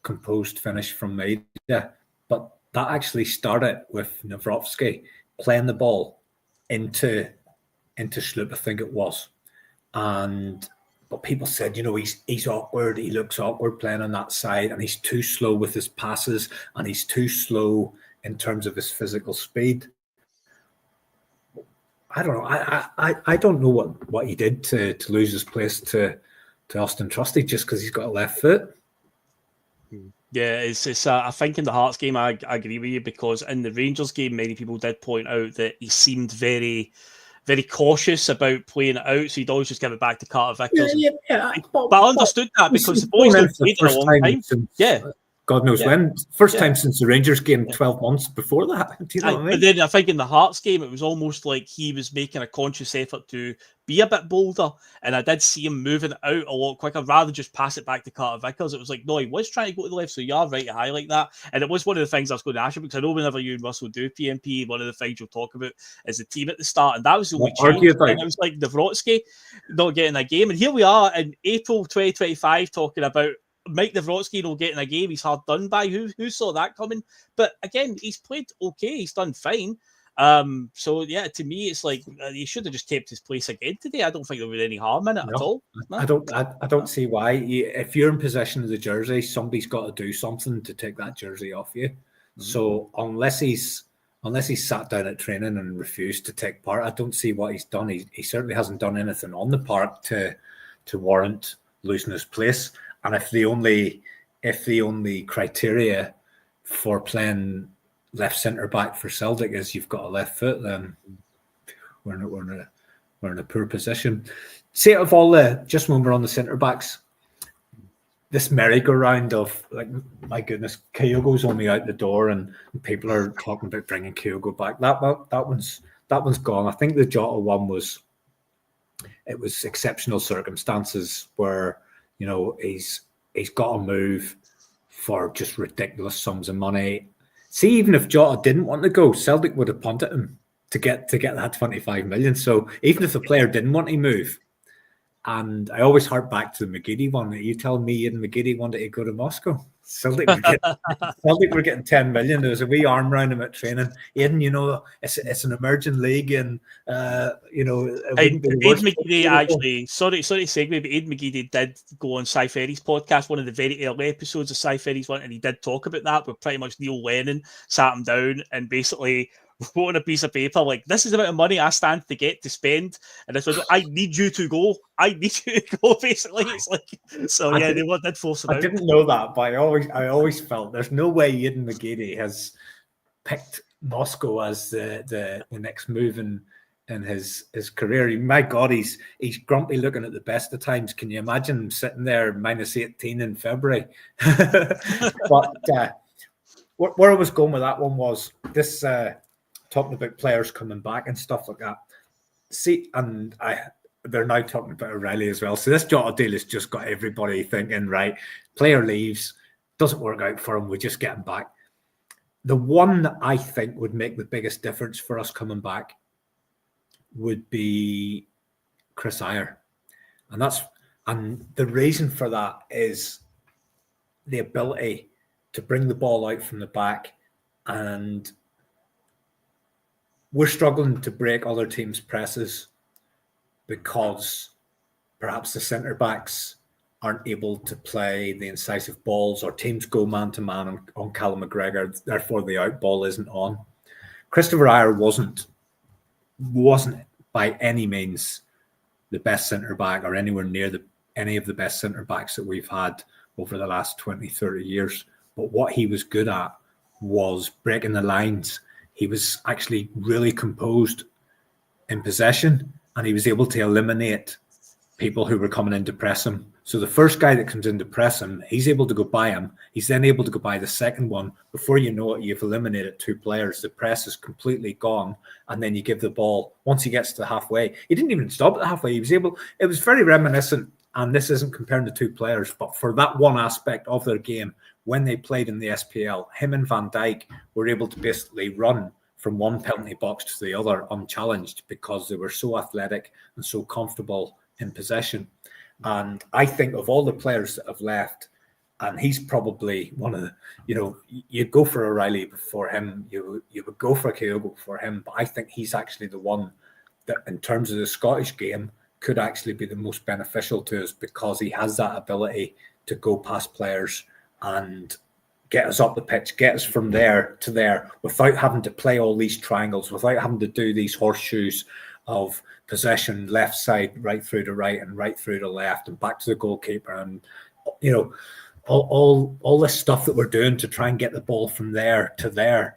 composed finish from Maida. But that actually started with Nawrocki playing the ball into Sloop, I think it was. But people said, he's awkward. He looks awkward playing on that side, and he's too slow with his passes, and he's too slow in terms of his physical speed. I don't know. I don't know what he did to lose his place to Austin Trusty just because he's got a left foot. Yeah, it's. I think in the Hearts game, I agree with you, because in the Rangers game, many people did point out that he seemed very, very cautious about playing it out. So he'd always just give it back to Carter Vickers. Yeah. But I understood that, because the boys don't play in a long time. God knows when. First time since the Rangers game 12 months before that. Do you know what I mean? But then I think in the Hearts game, it was almost like he was making a conscious effort to be a bit bolder. And I did see him moving out a lot quicker rather than just pass it back to Carter Vickers. It was like, no, he was trying to go to the left. So you are right to highlight that. And it was one of the things I was going to ask you, because I know whenever you and Russell do P.M.P, one of the things you'll talk about is the team at the start. And that was the only change. And it was like Nawrocki not getting a game. And here we are in April 2025 talking about Mike Nawrocki not getting a game. He's hard done by. Who saw that coming? But again, he's played okay. He's done fine. So yeah, to me, it's like he should have just kept his place again today. I don't think there was any harm in it at all. No. I don't see why. If you're in possession of the jersey, somebody's got to do something to take that jersey off you. Mm-hmm. So unless he's sat down at training and refused to take part, I don't see what he's done. He certainly hasn't done anything on the park to warrant losing his place. And if the only criteria for playing left centre back for Celtic is you've got a left foot, then we're in a poor position. Say, of all just when we're on the centre backs, this merry-go-round of, like, my goodness, Kyogo's only out the door, and people are talking about bringing Kyogo back. That one's gone. I think the Jota one was exceptional circumstances where, he's got to move for just ridiculous sums of money. See, even if Jota didn't want to go, Celtic would have punted him to get that 25 million. So even if the player didn't want to move, and I always hark back to the McGeady one. Are you telling me Ian McGeady wanted to go to Moscow? Celtic were getting 10 million. There was a wee arm round him at training. Aidan, it's an emerging league, and Aidan McGeady actually, sorry to segue, but Aidan McGeady did go on Cy Ferry's podcast, one of the very early episodes of Cy Ferry's one, and he did talk about that, where pretty much Neil Lennon sat him down and basically wrote on a piece of paper, like, this is the amount of money I stand to get to spend, and this was, I need you to go. I need you to go, basically. It's like, so yeah, they did force him out. I didn't know that, but I always felt there's no way Aidan McGeady has picked Moscow as the next move in his career. My God, he's grumpy looking at the best of times. Can you imagine him sitting there -18 in February? But where I was going with that one was this. Talking about players coming back and stuff like that. See, and they're now talking about O'Reilly as well. So this Jota deal has just got everybody thinking, right, player leaves, doesn't work out for him, we just get him back. The one that I think would make the biggest difference for us coming back would be Chris Iyer. And the reason for that is the ability to bring the ball out from the back, and we're struggling to break other teams' presses because perhaps the centre backs aren't able to play the incisive balls, or teams go man-to-man on Callum McGregor, therefore the out ball isn't on. Christopher Ajer wasn't by any means the best centre-back or anywhere near any of the best centre-backs that we've had over the last 20, 30 years. But what he was good at was breaking the lines. He was actually really composed in possession, and he was able to eliminate people who were coming in to press him. So the first guy that comes in to press him, he's able to go by him. He's then able to go by the second one. Before you know it, you've eliminated two players. The press is completely gone, and then you give the ball. Once he gets to halfway, he didn't even stop at the halfway. He was able. It was very reminiscent, and this isn't comparing the two players, but for that one aspect of their game, when they played in the SPL, him and Van Dijk were able to basically run from one penalty box to the other unchallenged because they were so athletic and so comfortable in possession. And I think of all the players that have left, and he's probably one of the, you'd go for O'Reilly before him, you would go for Kyogo before him, but I think he's actually the one that, in terms of the Scottish game, could actually be the most beneficial to us, because he has that ability to go past players and get us up the pitch, get us from there to there without having to play all these triangles, without having to do these horseshoes of possession, left side, right through to right and right through to left and back to the goalkeeper. And, all this stuff that we're doing to try and get the ball from there to there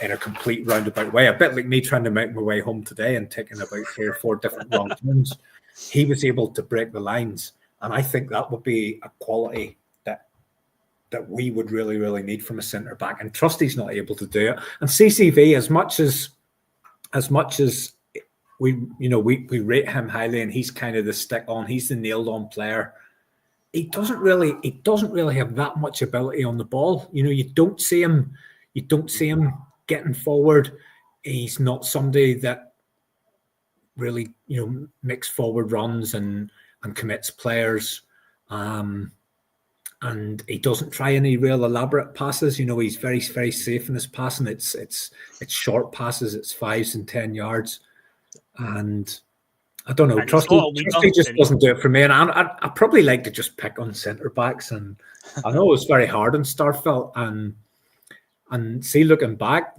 in a complete roundabout way, a bit like me trying to make my way home today and taking about 3 or 4 different wrong turns. He was able to break the lines. And I think that would be a quality that we would really, really need from a centre back. And Trusty's not able to do it. And CCV, as much as we rate him highly, and he's kind of the stick on, he's the nailed on player. He doesn't really have that much ability on the ball. You don't see him getting forward. He's not somebody that really, makes forward runs and commits players. And he doesn't try any real elaborate passes. He's very, very safe in his passing. It's short passes. It's 5s and 10 yards. And I don't know. Trusty just doesn't do it for me. And I probably like to just pick on centre backs. And I know it's very hard on Starfelt. And see, looking back,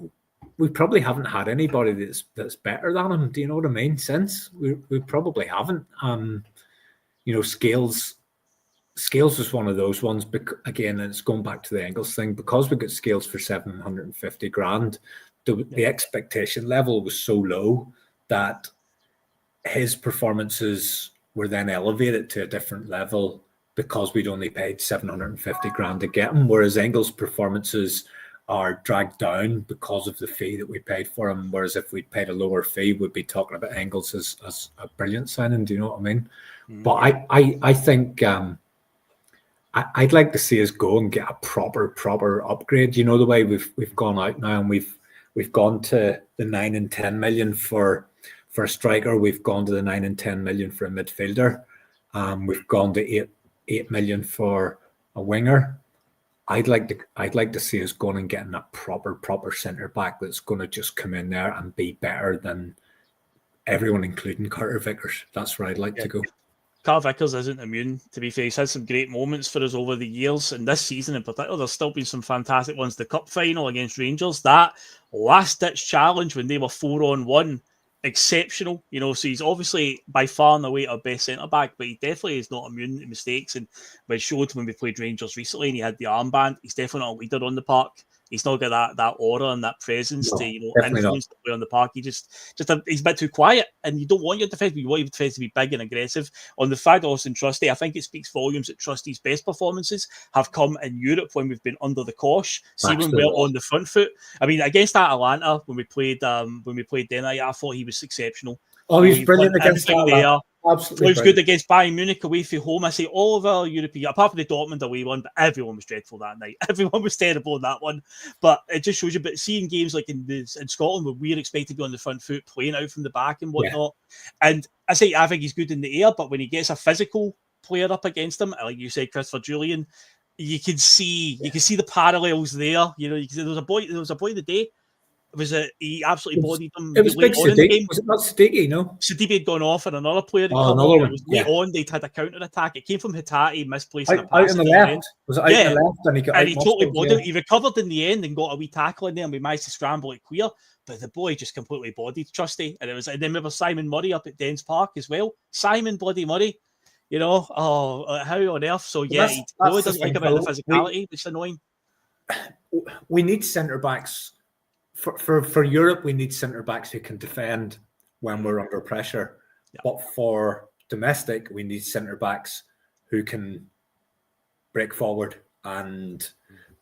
we probably haven't had anybody that's better than him. Do you know what I mean? Since we probably haven't. Scales was one of those ones. Again, and it's going back to the Engels thing, because we got Scales for 750 grand. The expectation level was so low that his performances were then elevated to a different level because we'd only paid 750 grand to get him, whereas Engels' performances are dragged down because of the fee that we paid for him. Whereas if we'd paid a lower fee, we'd be talking about Engels as a brilliant signing. Do you know what I mean? Mm-hmm. But I think I'd like to see us go and get a proper upgrade. The way we've gone out now, and we've gone to the 9 and 10 million for a striker. We've gone to the 9 and 10 million for a midfielder. We've gone to 8 million for a winger. I'd like to see us going and getting a proper centre back that's going to just come in there and be better than everyone, including Carter Vickers. That's where I'd like to go. Carl Vickers isn't immune, to be fair. He's had some great moments for us over the years, and this season in particular, there's still been some fantastic ones. The cup final against Rangers, that last-ditch challenge when they were 4-on-1, exceptional. So he's obviously by far and away our best centre-back, but he definitely is not immune to mistakes. And we showed when we played Rangers recently and he had the armband, he's definitely not a leader on the park. He's not got that aura and that presence to influence the play on the park. He's a bit too quiet, and you don't want your defence, but you want your defence to be big and aggressive. On the Fagos and Trusty, I think it speaks volumes that Trusty's best performances have come in Europe when we've been under the cosh. See, when we're on the front foot. I mean, against Atalanta when we played them, I thought he was exceptional. Oh, he's brilliant against Atalanta. Absolutely, he was good against Bayern Munich away from home. I say all of our European, apart from the Dortmund away one, but everyone was dreadful that night. Everyone was terrible in that one. But it just shows you. But seeing games like in Scotland where we're expected to be on the front foot, playing out from the back and whatnot, and I think he's good in the air. But when he gets a physical player up against him, like you said, Christopher Julian, you can see the parallels there. There was a boy the day Was it he absolutely bodied them? It was late Big on in the Sadiq. game. Was it not Sadiq? No. Sadiq had gone off and another player had Oh, come another on. one. It was late on. They'd had a counter attack. It came from Hatate, misplacing a Out pass in the at left. end. Was it out in the left? And he got and out he totally muscled, bodied. He recovered in the end and got a wee tackle in there, and we managed to scramble it clear. But the boy just completely bodied Trusty, and then we were Simon Murray up at Dens Park as well. Simon bloody Murray, how on earth? So yeah, he really doesn't like about the physicality, which is annoying. We need centre backs for Europe. We need centre backs who can defend when we're under pressure. Yeah. But for domestic, we need centre backs who can break forward and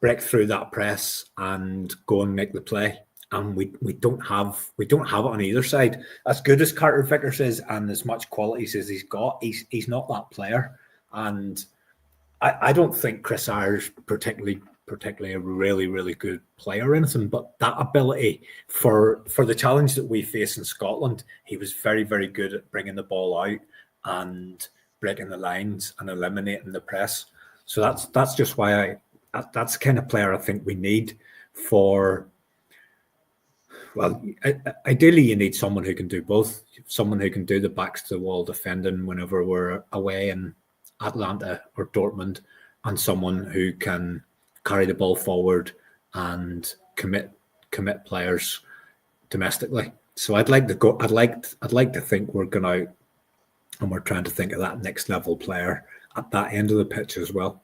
break through that press and go and make the play. And we don't have it on either side. As good as Carter Vickers is and as much qualities as he's got, he's not that player. And I don't think Chris Ayer's particularly a really, really good player or anything, but that ability for the challenge that we face in Scotland, he was very, very good at bringing the ball out and breaking the lines and eliminating the press. So that's just why that's the kind of player I think we need for. Well, ideally, you need someone who can do both. Someone who can do the backs to the wall defending whenever we're away in Atlanta or Dortmund, and someone who can carry the ball forward and commit players domestically. So I'd like to think we're going out and we're trying to think of that next level player at that end of the pitch as well.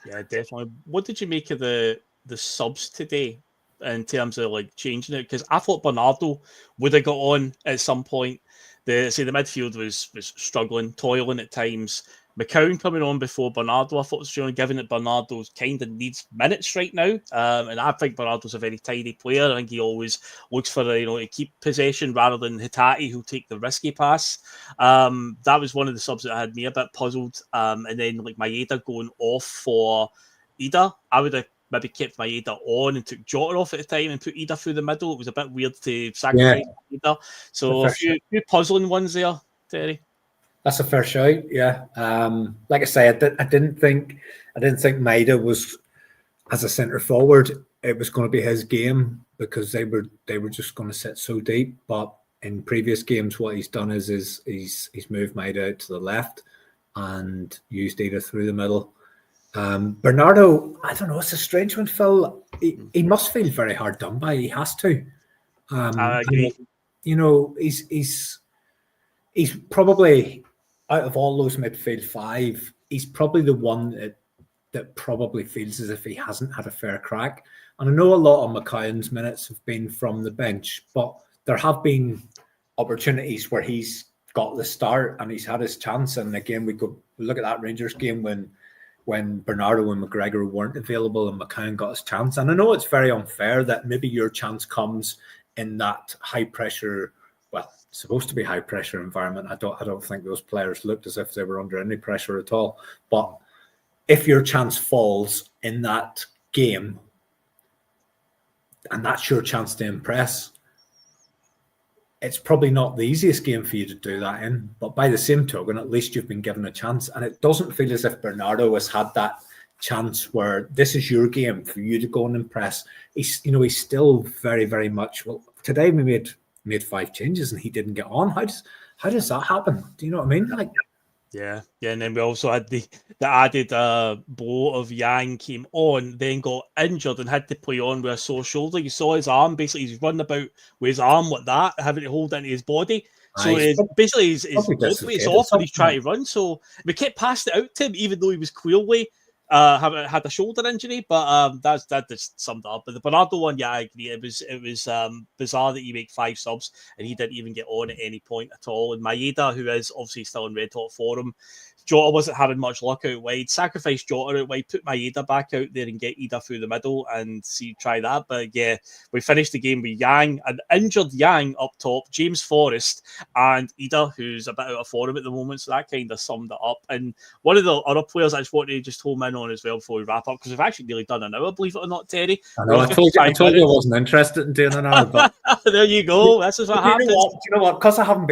Yeah, definitely. What did you make of the subs today in terms of like changing it? Because I thought Bernardo would have got on at some point. The midfield was struggling, toiling at times. McCown coming on before Bernardo, I thought was showing, given that Bernardo kind of needs minutes right now. And I think Bernardo's a very tidy player. I think he always looks for to keep possession rather than Hatate, who'll take the risky pass. That was one of the subs that had me a bit puzzled. And then like Maeda going off for Ida, I would have maybe kept Maeda on and took Jota off at the time and put Ida through the middle. It was a bit weird to sacrifice Ida. So a few puzzling ones there, Terry. That's a fair shout, yeah. Like I say, I didn't think Maeda was, as a centre forward, it was going to be his game because they were just going to sit so deep. But in previous games, what he's done is he's moved Maeda out to the left and used Ida through the middle. Bernardo, I don't know, it's a strange one, Phil. He must feel very hard done by. He has to. I agree. He's probably, out of all those midfield five, he's probably the one that probably feels as if he hasn't had a fair crack. And I know a lot of McCown's minutes have been from the bench, but there have been opportunities where he's got the start and he's had his chance. And again, we could look at that Rangers game when Bernardo and McGregor weren't available and McCown got his chance. And I know it's very unfair that maybe your chance comes in that high pressure, supposed to be high pressure environment. I don't think those players looked as if they were under any pressure at all. But if your chance falls in that game, and that's your chance to impress, it's probably not the easiest game for you to do that in. But by the same token, at least you've been given a chance. And it doesn't feel as if Bernardo has had that chance where this is your game for you to go and impress. He's still very, very much, today we made 5 changes and he didn't get on. How does that happen? Do you know what I mean? Yeah, and then we also had the added blow of Yang came on, then got injured and had to play on with a sore shoulder. You saw his arm, basically he's running about with his arm like that, having to hold into his body. So basically his it's off when he's trying to run. So we kept passing it out to him, even though he was clearly had a shoulder injury, but that just summed it up. But the Bernardo one, yeah, I agree. It was bizarre that you make 5 subs and he didn't even get on at any point at all. And Maeda, who is obviously still in red hot form, Jota wasn't having much luck out wide. Sacrificed Jota out wide, put Maeda back out there and get Ida through the middle and try that. But yeah, we finished the game with Yang, an injured Yang up top, James Forrest, and Ida, who's a bit out of form at the moment. So that kind of summed it up. And one of the other players I just wanted to just home in on as well before we wrap up, because we've actually nearly done an hour, believe it or not, Terry. I know. I told you I wasn't interested in doing an hour, but there you go. This is what happens. Do you know what? Because I haven't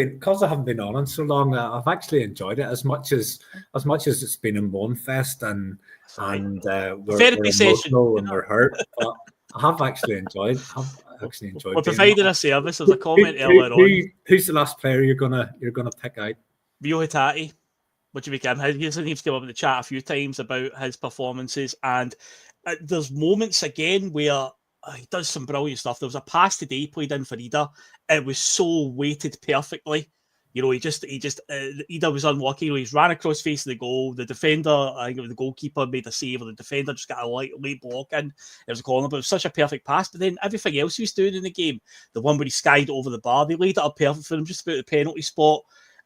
been on in so long, I've actually enjoyed it as much as it's been a moan fest and we're therapy session, emotional and we're hurt. But I have actually enjoyed. actually enjoyed. We're providing a service. There's a comment earlier on. Who's the last player you're gonna pick out? Hatate. What do you make of him? He's come up in the chat a few times about his performances, and there's moments again where he does some brilliant stuff. There was a pass today he played in for Ida. It was so weighted perfectly. You know, Ida was unlucky. You know, he's ran across face of the goal. The defender, I think it was the goalkeeper, made a save, or the defender just got a late block in. It was a corner, but it was such a perfect pass. But then everything else he was doing in the game, the one where he skied over the bar, they laid it up perfect for him, just about the penalty spot.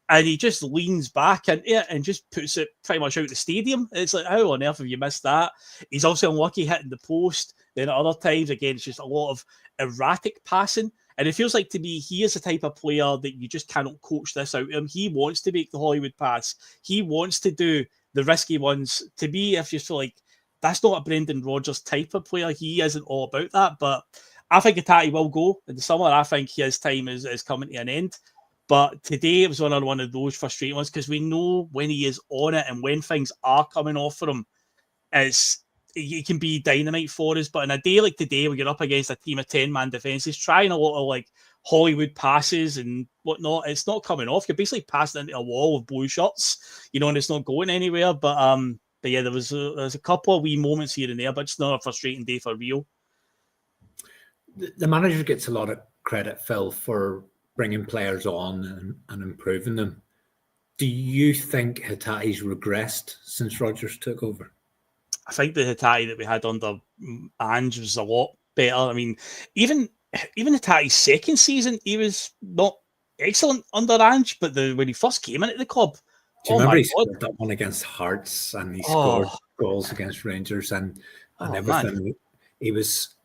And he just leans back into it and just puts it pretty much out the stadium. It's like, how on earth have you missed that? He's also unlucky hitting the post. Then at other times, again, it's just a lot of erratic passing. And it feels like to me, he is the type of player that you just cannot coach this out of him. He wants to make the Hollywood pass. He wants to do the risky ones. To me, if you feel like that's not a Brendan Rodgers type of player, he isn't all about that. But I think Hatate will go in the summer. I think his time is coming to an end. But today it was one of those frustrating ones because we know when he is on it and when things are coming off for him, it can be dynamite for us. But in a day like today, we get up against a team of 10-man defences, trying a lot of like Hollywood passes and whatnot. It's not coming off. You're basically passing into a wall of blue shirts, you know, and it's not going anywhere. But yeah, there's a couple of wee moments here and there, but it's not a frustrating day for Rio. The manager gets a lot of credit, Phil, for bringing players on and improving them. Do you think Hatate's regressed since Rodgers took over? I think the Hatate that we had under Ange was a lot better. I mean, even Hatate's second season, he was not excellent under Ange, but when he first came into the club, do you remember he scored that one against Hearts and he scored goals against Rangers and everything? Man. He was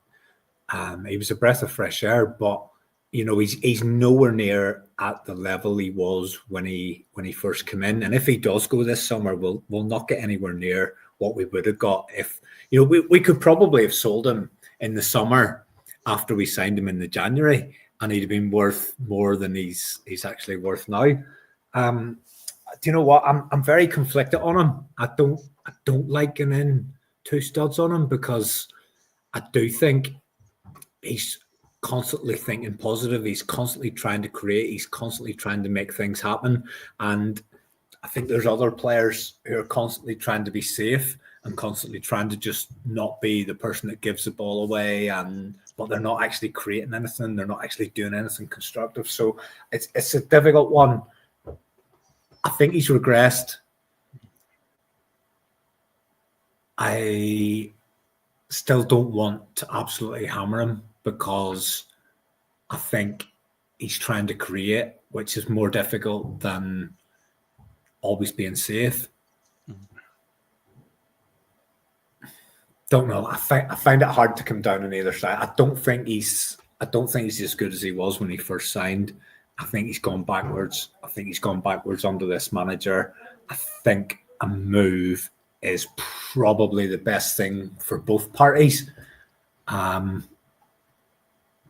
a breath of fresh air, but you know, he's nowhere near at the level he was when he first came in. And if he does go this summer, we'll not get anywhere near what we would have got if, you know, we could probably have sold him in the summer after we signed him in the January, and he'd have been worth more than he's actually worth now. Do you know what? I'm very conflicted on him. I don't like getting in two studs on him because I do think he's constantly thinking positive. He's constantly trying to create. He's constantly trying to make things happen. And I think there's other players who are constantly trying to be safe and constantly trying to just not be the person that gives the ball away. But they're not actually creating anything. They're not actually doing anything constructive. So it's a difficult one. I think he's regressed. I still don't want to absolutely hammer him, because I think he's trying to create, which is more difficult than always being safe. Don't know. I find it hard to come down on either side. I don't think he's as good as he was when he first signed. I think he's gone backwards. I think he's gone backwards under this manager. I think a move is probably the best thing for both parties. But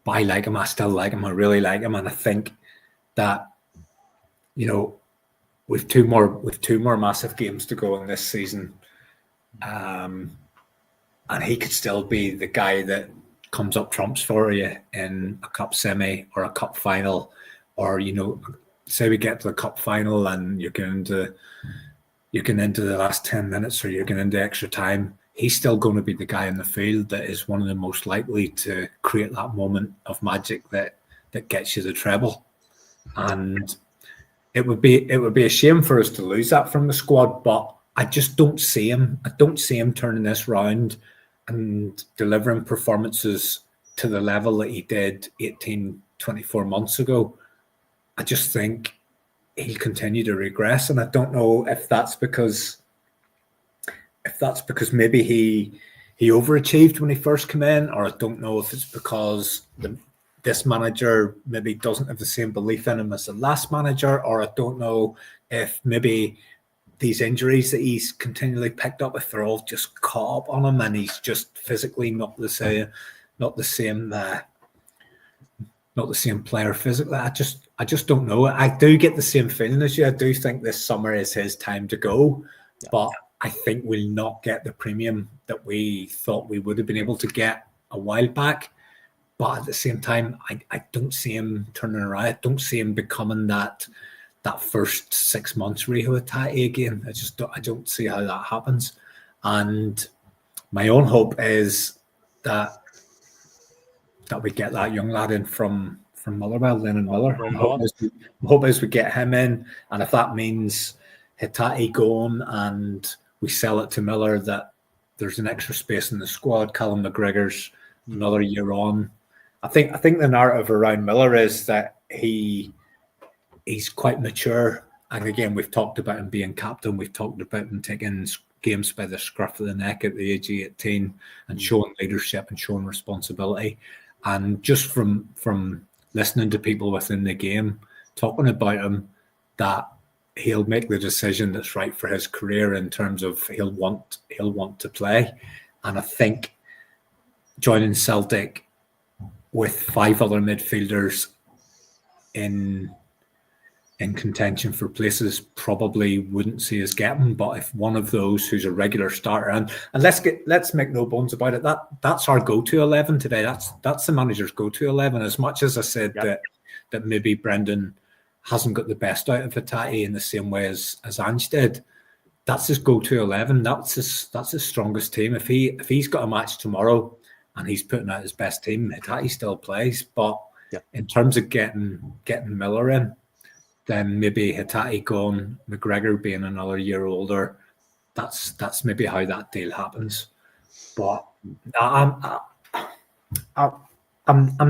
I like him. I still like him. I really like him, and I think that, you know, with two more massive games to go in this season, and he could still be the guy that comes up trumps for you in a cup semi or a cup final, or, you know, say we get to the cup final and you're getting into the last 10 minutes or you're getting into extra time. He's still going to be the guy in the field that is one of the most likely to create that moment of magic that gets you the treble. And it would be a shame for us to lose that from the squad, but I just don't see him. I don't see him turning this round and delivering performances to the level that he did 24 months ago. I just think he'll continue to regress, and I don't know if that's because maybe he overachieved when he first came in, or I don't know if it's because this manager maybe doesn't have the same belief in him as the last manager, or I don't know if maybe these injuries that he's continually picked up, if they're all just caught up on him and he's just physically not the same player physically. I just don't know. I do get the same feeling as you. I do think this summer is his time to go, but I think we'll not get the premium that we thought we would have been able to get a while back. But at the same time, I don't see him turning around. I don't see him becoming that first 6 months Rio Hatate again. I don't see how that happens. And my own hope is that we get that young lad in from Motherwell, Lennon Miller. My hope is we get him in, and if that means Hatate going and we sell it to Miller, that there's an extra space in the squad. Callum McGregor's another year on. I think the narrative around Miller is that he's quite mature, and again, we've talked about him being captain. We've talked about him taking games by the scruff of the neck at the age of 18 and showing leadership and showing responsibility. And just from listening to people within the game talking about him, that he'll make the decision that's right for his career in terms of he'll want to play. And I think joining Celtic with 5 other midfielders in contention for places probably wouldn't see us get him. But if one of those who's a regular starter, and let's make no bones about it, that's our go-to 11 today. That's the manager's go-to 11. As much as I said that maybe Brendan hasn't got the best out of Hatate in the same way as Ange did, that's his go-to 11. That's his strongest team. If he's got a match tomorrow and he's putting out his best team, Hatate still plays. But in terms of getting Miller in, then maybe Hatate going, McGregor being another year older, that's maybe how that deal happens. But I'm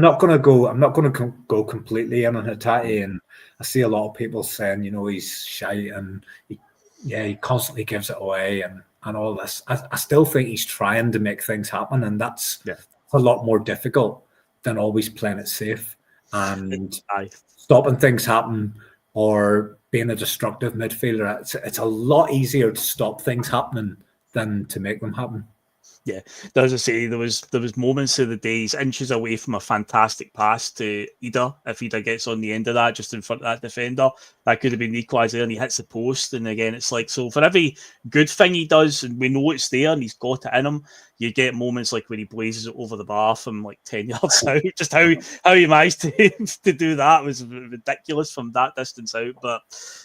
not going to go completely in on Hatate, and I see a lot of people saying, he's shy and he constantly gives it away and all this. I still think he's trying to make things happen, and that's a lot more difficult than always playing it safe and stopping things happen or being a destructive midfielder. It's a lot easier to stop things happening than to make them happen. Yeah, as I say, there was moments of the day he's inches away from a fantastic pass to Ida. If Ida gets on the end of that, just in front of that defender, that could have been the equaliser, and he hits the post. And again, it's like, so for every good thing he does, and we know it's there, and he's got it in him, you get moments like when he blazes it over the bar from like 10 yards out. Just how he managed to do that was ridiculous from that distance out. But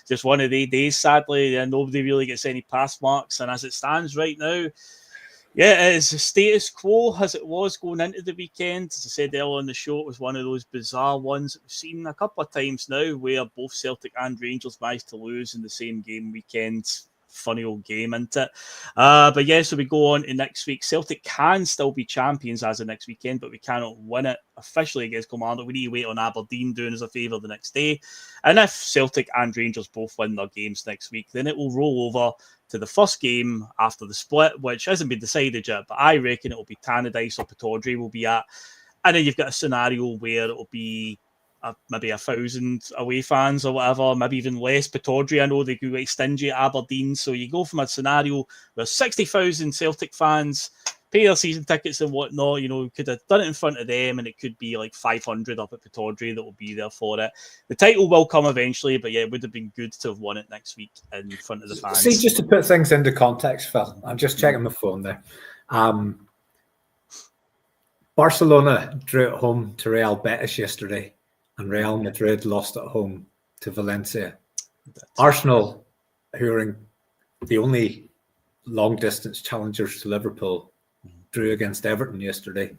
just one of the days, sadly, and nobody really gets any pass marks. And as it stands right now, yeah, it is a status quo as it was going into the weekend. As I said earlier on the show, it was one of those bizarre ones that we've seen a couple of times now where both Celtic and Rangers managed to lose in the same game weekend. Funny old game, isn't it? But yeah, so we go on to next week. Celtic can still be champions as of next weekend, but we cannot win it officially against Kilmarnock. We need to wait on Aberdeen doing us a favour the next day. And if Celtic and Rangers both win their games next week, then it will roll over to the first game after the split, which hasn't been decided yet, but I reckon it will be Tannadice or Pittodrie will be at. And then you've got a scenario where it will be maybe 1,000 away fans or whatever, maybe even less. Pittodrie, I know they go quite stingy at Aberdeen, so you go from a scenario where 60,000 Celtic fans pay their season tickets and whatnot. Could have done it in front of them, and it could be like 500 up at Pittodrie that will be there for it. The title will come eventually, but yeah, it would have been good to have won it next week in front of the fans. See, just to put things into context, Phil, I'm just checking my phone there. Barcelona drew at home to Real Betis yesterday, and Real Madrid lost at home to Valencia. Arsenal, who are the only long-distance challengers to Liverpool, drew against Everton yesterday.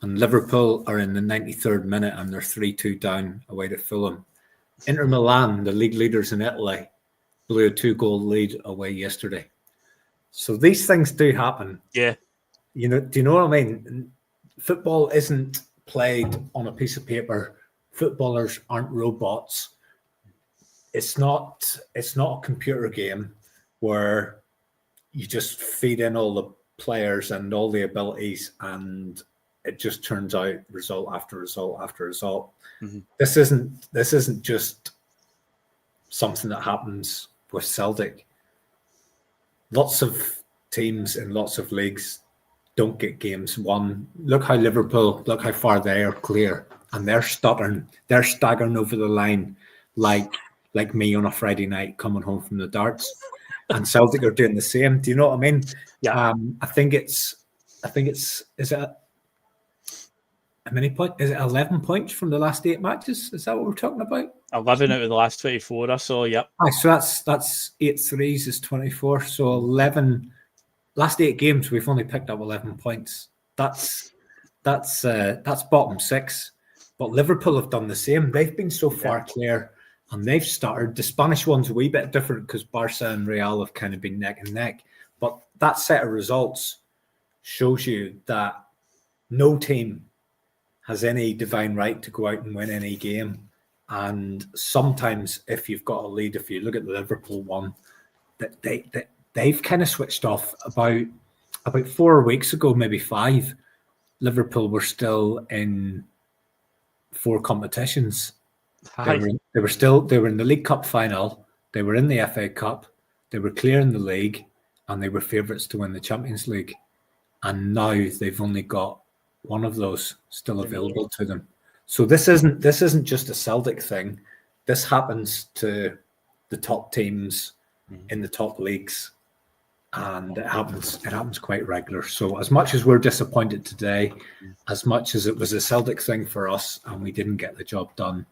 And Liverpool are in the 93rd minute, and they're 3-2 down away to Fulham. Inter Milan, the league leaders in Italy, blew a 2-goal lead away yesterday. So these things do happen. Yeah. Do you know what I mean? Football isn't played on a piece of paper. Footballers aren't robots. It's not a computer game where you just feed in all the players and all the abilities and it just turns out result after result after result. Mm-hmm. This isn't just something that happens with Celtic. Lots of teams in lots of leagues don't get games won. Look how far they are clear. And they're stuttering. They're staggering over the line like me on a Friday night coming home from the darts. And Celtic are doing the same. Do you know what I mean? Yeah. I think it's is it How many points? Is it 11 points from the last 8 matches? Is that what we're talking about? 11 out of the last 24 or so, yep. So that's 8 threes is 24. So 11 last 8 games we've only picked up 11 points. That's bottom 6. But Liverpool have done the same. They've been so far clear, and they've started. The Spanish one's a wee bit different because Barca and Real have kind of been neck and neck. But that set of results shows you that no team has any divine right to go out and win any game. And sometimes if you've got a lead, if you look at the Liverpool one, that they've kind of switched off. About 4 weeks ago, maybe 5, Liverpool were still in 4 competitions. They were in the League Cup final, they were in the FA Cup, they were clear in the league, and they were favourites to win the Champions League. And now they've only got one of those still available to them. So this isn't just a Celtic thing. This happens to the top teams in the top leagues, and it happens quite regular. So as much as we're disappointed today, as much as it was a Celtic thing for us and we didn't get the job done,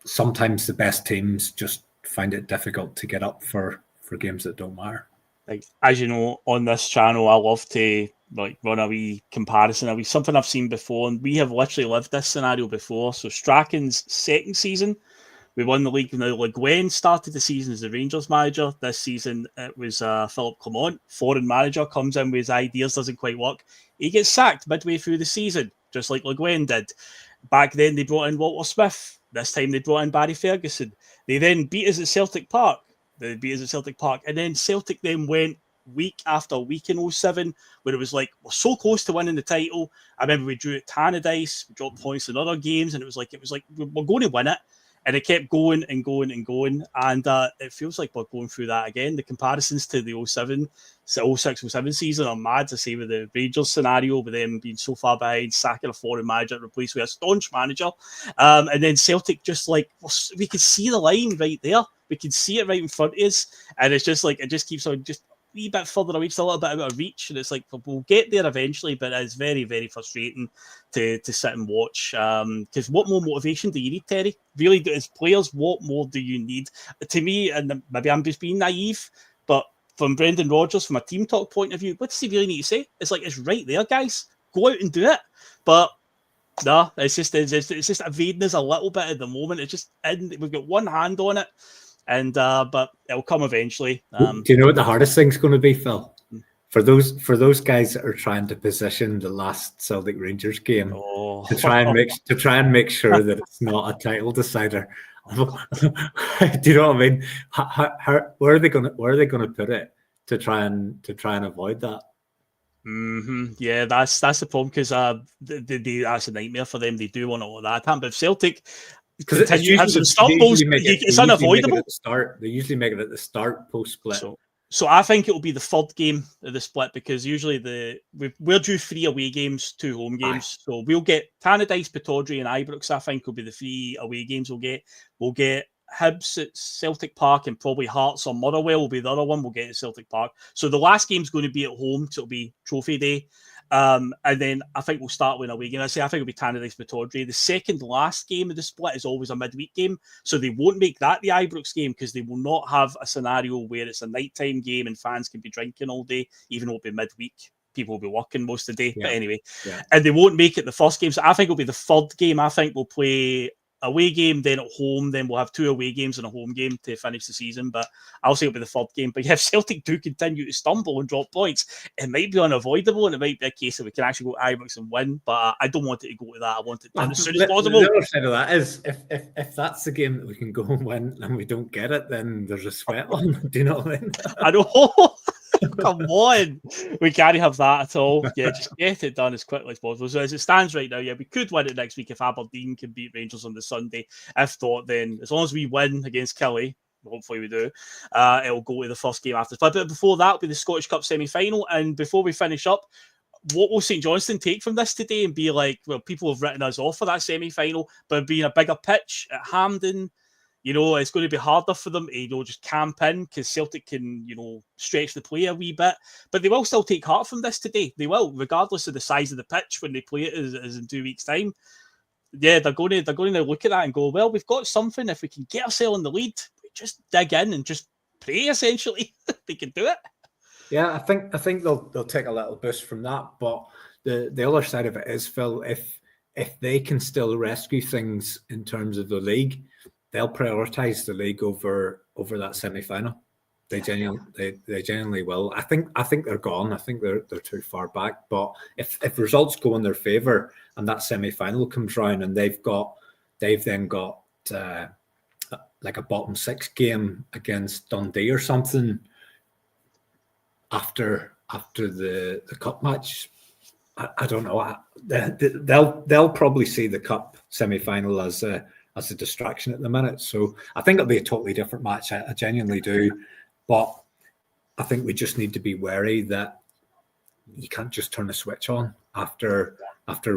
sometimes the best teams just find it difficult to get up for games that don't matter. Like, as you know, on this channel, I love to run a wee comparison, something I've seen before, and we have literally lived this scenario before. So Strachan's second season, we won the league. Now, Le Guen started the season as the Rangers manager. This season, it was Philip Clement, foreign manager, comes in with his ideas, doesn't quite work. He gets sacked midway through the season, just like Le Guen did. Back then, they brought in Walter Smith. This time, they brought in Barry Ferguson. They then beat us at Celtic Park. And then Celtic then went week after week in 07, where it was like, we're so close to winning the title. I remember we drew at Tannadice, we dropped points in other games, and it was like we're going to win it. And it kept going and going and going. And it feels like we're going through that again. The comparisons to the 06, 07 season are mad, to say, with the Rangers scenario, with them being so far behind, sacking a foreign manager, replaced with a staunch manager. And then Celtic, just like, we could see the line right there. We can see it right in front of us. And it's just like, it just keeps on just a wee bit further away, just a little bit out of reach. And it's like, we'll get there eventually, but it's very, very frustrating to sit and watch. Because what more motivation do you need, Terry? Really, as players, what more do you need? To me, and maybe I'm just being naive, but from Brendan Rodgers, from a team talk point of view, what does he really need to say? It's like, it's right there, guys. Go out and do it. But no, it's just evading us a little bit at the moment. It's just, we've got one hand on it. And but it'll come eventually. Do you know what the hardest thing's going to be, Phil? For those guys that are trying to position the last Celtic Rangers game to try and make sure that it's not a title decider. Do you know what I mean? Where are they going to put it to try and avoid that? Mm-hmm. Yeah, that's the problem, because that's a nightmare for them. They do want all of that happen. But if Celtic, because it's unavoidable. They usually make it at the start post split. So I think it will be the third game of the split, because usually we're due 3 away games, 2 home games. So we'll get Tannadice, Pittodrie, and Ibrox. I think will be the 3 away games we'll get. We'll get Hibs at Celtic Park, and probably Hearts or Motherwell will be the other one we'll get at Celtic Park. So the last game's going to be at home, so it'll be trophy day. And then I think we'll start with an away game. I think it'll be Tannadice, Pittodrie. The second last game of the split is always a midweek game, so they won't make that the Ibrox game, because they will not have a scenario where it's a nighttime game and fans can be drinking all day, even though it'll be midweek. People will be working most of the day. But anyway, and they won't make it the first game. So I think it'll be the third game. I think we'll play away game, then at home, then we'll have 2 away games and a home game to finish the season. But I'll say it'll be the third game. But if Celtic do continue to stumble and drop points, it might be unavoidable, and it might be a case that we can actually go to Ibrox and win. But I don't want it to go to that. I want it done as soon as possible. The other side of that is, if that's the game that we can go and win and we don't get it, then there's a sweat on. Do you know what I mean? I know. Come on, we can't have that at all. Yeah, just get it done as quickly as possible. So as it stands right now, we could win it next week if Aberdeen can beat Rangers on the Sunday. If not, then as long as we win against Killie, hopefully we do, it'll go to the first game after. But before that will be the Scottish Cup semi-final. And before we finish up, what will St Johnstone take from this today and be like? Well, people have written us off for that semi-final, but being a bigger pitch at Hampden, it's going to be harder for them to, just camp in because Celtic can, stretch the play a wee bit. But they will still take heart from this today. They will, regardless of the size of the pitch when they play it as in 2 weeks' time. Yeah, they're going to look at that and go, well, we've got something. If we can get ourselves in the lead, we just dig in and just pray, essentially. They can do it. Yeah, I think they'll take a little boost from that. But the other side of it is, Phil, if they can still rescue things in terms of the league, they'll prioritise the league over that semi-final. They genuinely will. I think they're gone. I think they're too far back. But if results go in their favour and that semi-final comes round and they've then got like a bottom 6 game against Dundee or something after the cup match, I don't know. They'll probably see the cup semi-final as a distraction at the minute. So I think it'll be a totally different match. I genuinely do. But I think we just need to be wary that you can't just turn a switch on after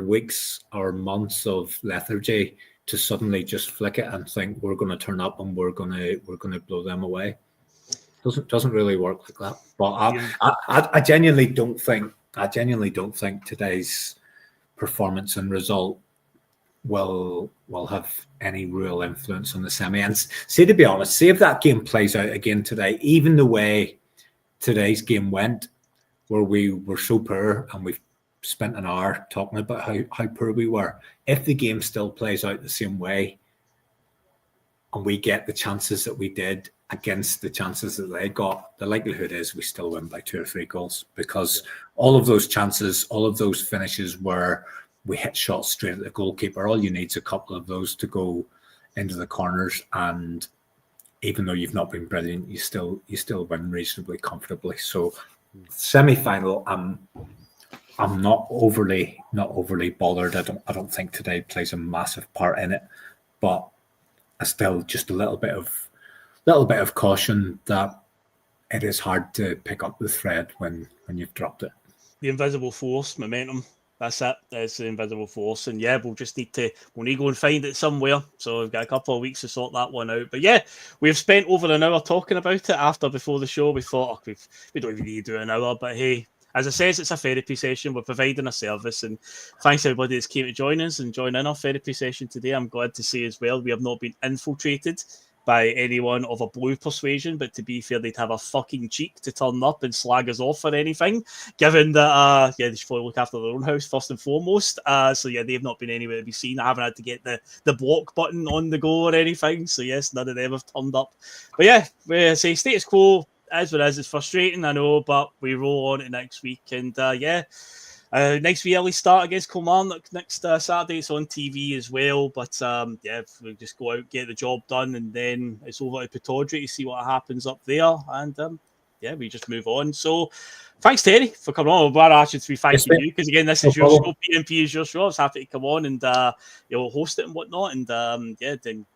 weeks or months of lethargy to suddenly just flick it and think we're going to turn up and we're going to blow them away. Doesn't really work like that. But I genuinely don't think today's performance and result will have any real influence on the semi. And to be honest, if that game plays out again today, even the way today's game went, where we were so poor and we've spent an hour talking about how poor we were, if the game still plays out the same way and we get the chances that we did against the chances that they got, the likelihood is we still win by 2 or 3 goals, because all of those chances, all of those finishes were we hit shots straight at the goalkeeper. All you need is a couple of those to go into the corners, and even though you've not been brilliant, you still win reasonably comfortably. So semi-final, I'm not overly bothered. I don't think today plays a massive part in it, but I still just a little bit of caution that it is hard to pick up the thread when you've dropped it. The invisible force, momentum. That's it. It's the invisible force. And yeah, we'll need to go and find it somewhere. So we've got a couple of weeks to sort that one out. But yeah, we've spent over an hour talking about it before the show. We thought, we don't even need to do an hour. But hey, as I says, it's a therapy session. We're providing a service. And thanks to everybody that's came to join us and join in our therapy session today. I'm glad to say as well, we have not been infiltrated by anyone of a blue persuasion, but to be fair, they'd have a fucking cheek to turn up and slag us off for anything, given that, they should probably look after their own house first and foremost. So yeah, they've not been anywhere to be seen. I haven't had to get the block button on the go or anything. So yes, none of them have turned up. But yeah, we say status quo as what it is. It's frustrating, I know, but we roll on to next week. And next week early start against Kilmarnock next Saturday. It's on TV as well. But we just go out, get the job done, and then it's over to Pittodrie to see what happens up there. And we just move on. So thanks, Terry, for coming on. Well, I should be thanking you, because again, this is your show. P.M.P is your show. I was happy to come on and host it and whatnot. And then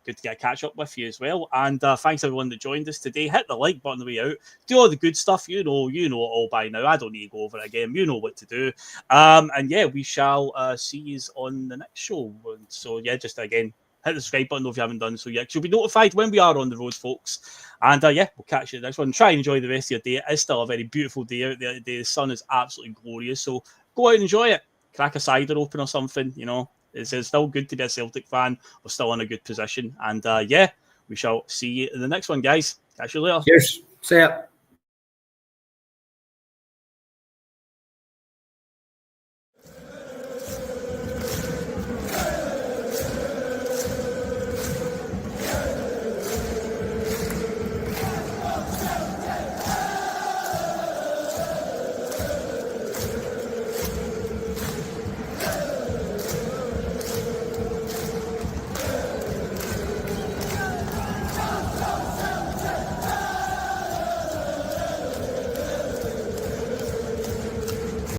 good to get a catch up with you as well. And thanks everyone that joined us today. Hit the like button on the way out. Do all the good stuff. You know it all by now. I don't need to go over it again. You know what to do. We shall see you on the next show. So just again, hit the subscribe button if you haven't done so yet. You'll be notified when we are on the road, folks. And we'll catch you next one. Try and enjoy the rest of your day. It is still a very beautiful day out there today. The sun is absolutely glorious. So go out and enjoy it. Crack a cider open or something. It's still good to be a Celtic fan. We're still in a good position. And we shall see you in the next one, guys. Catch you later. Cheers. See ya.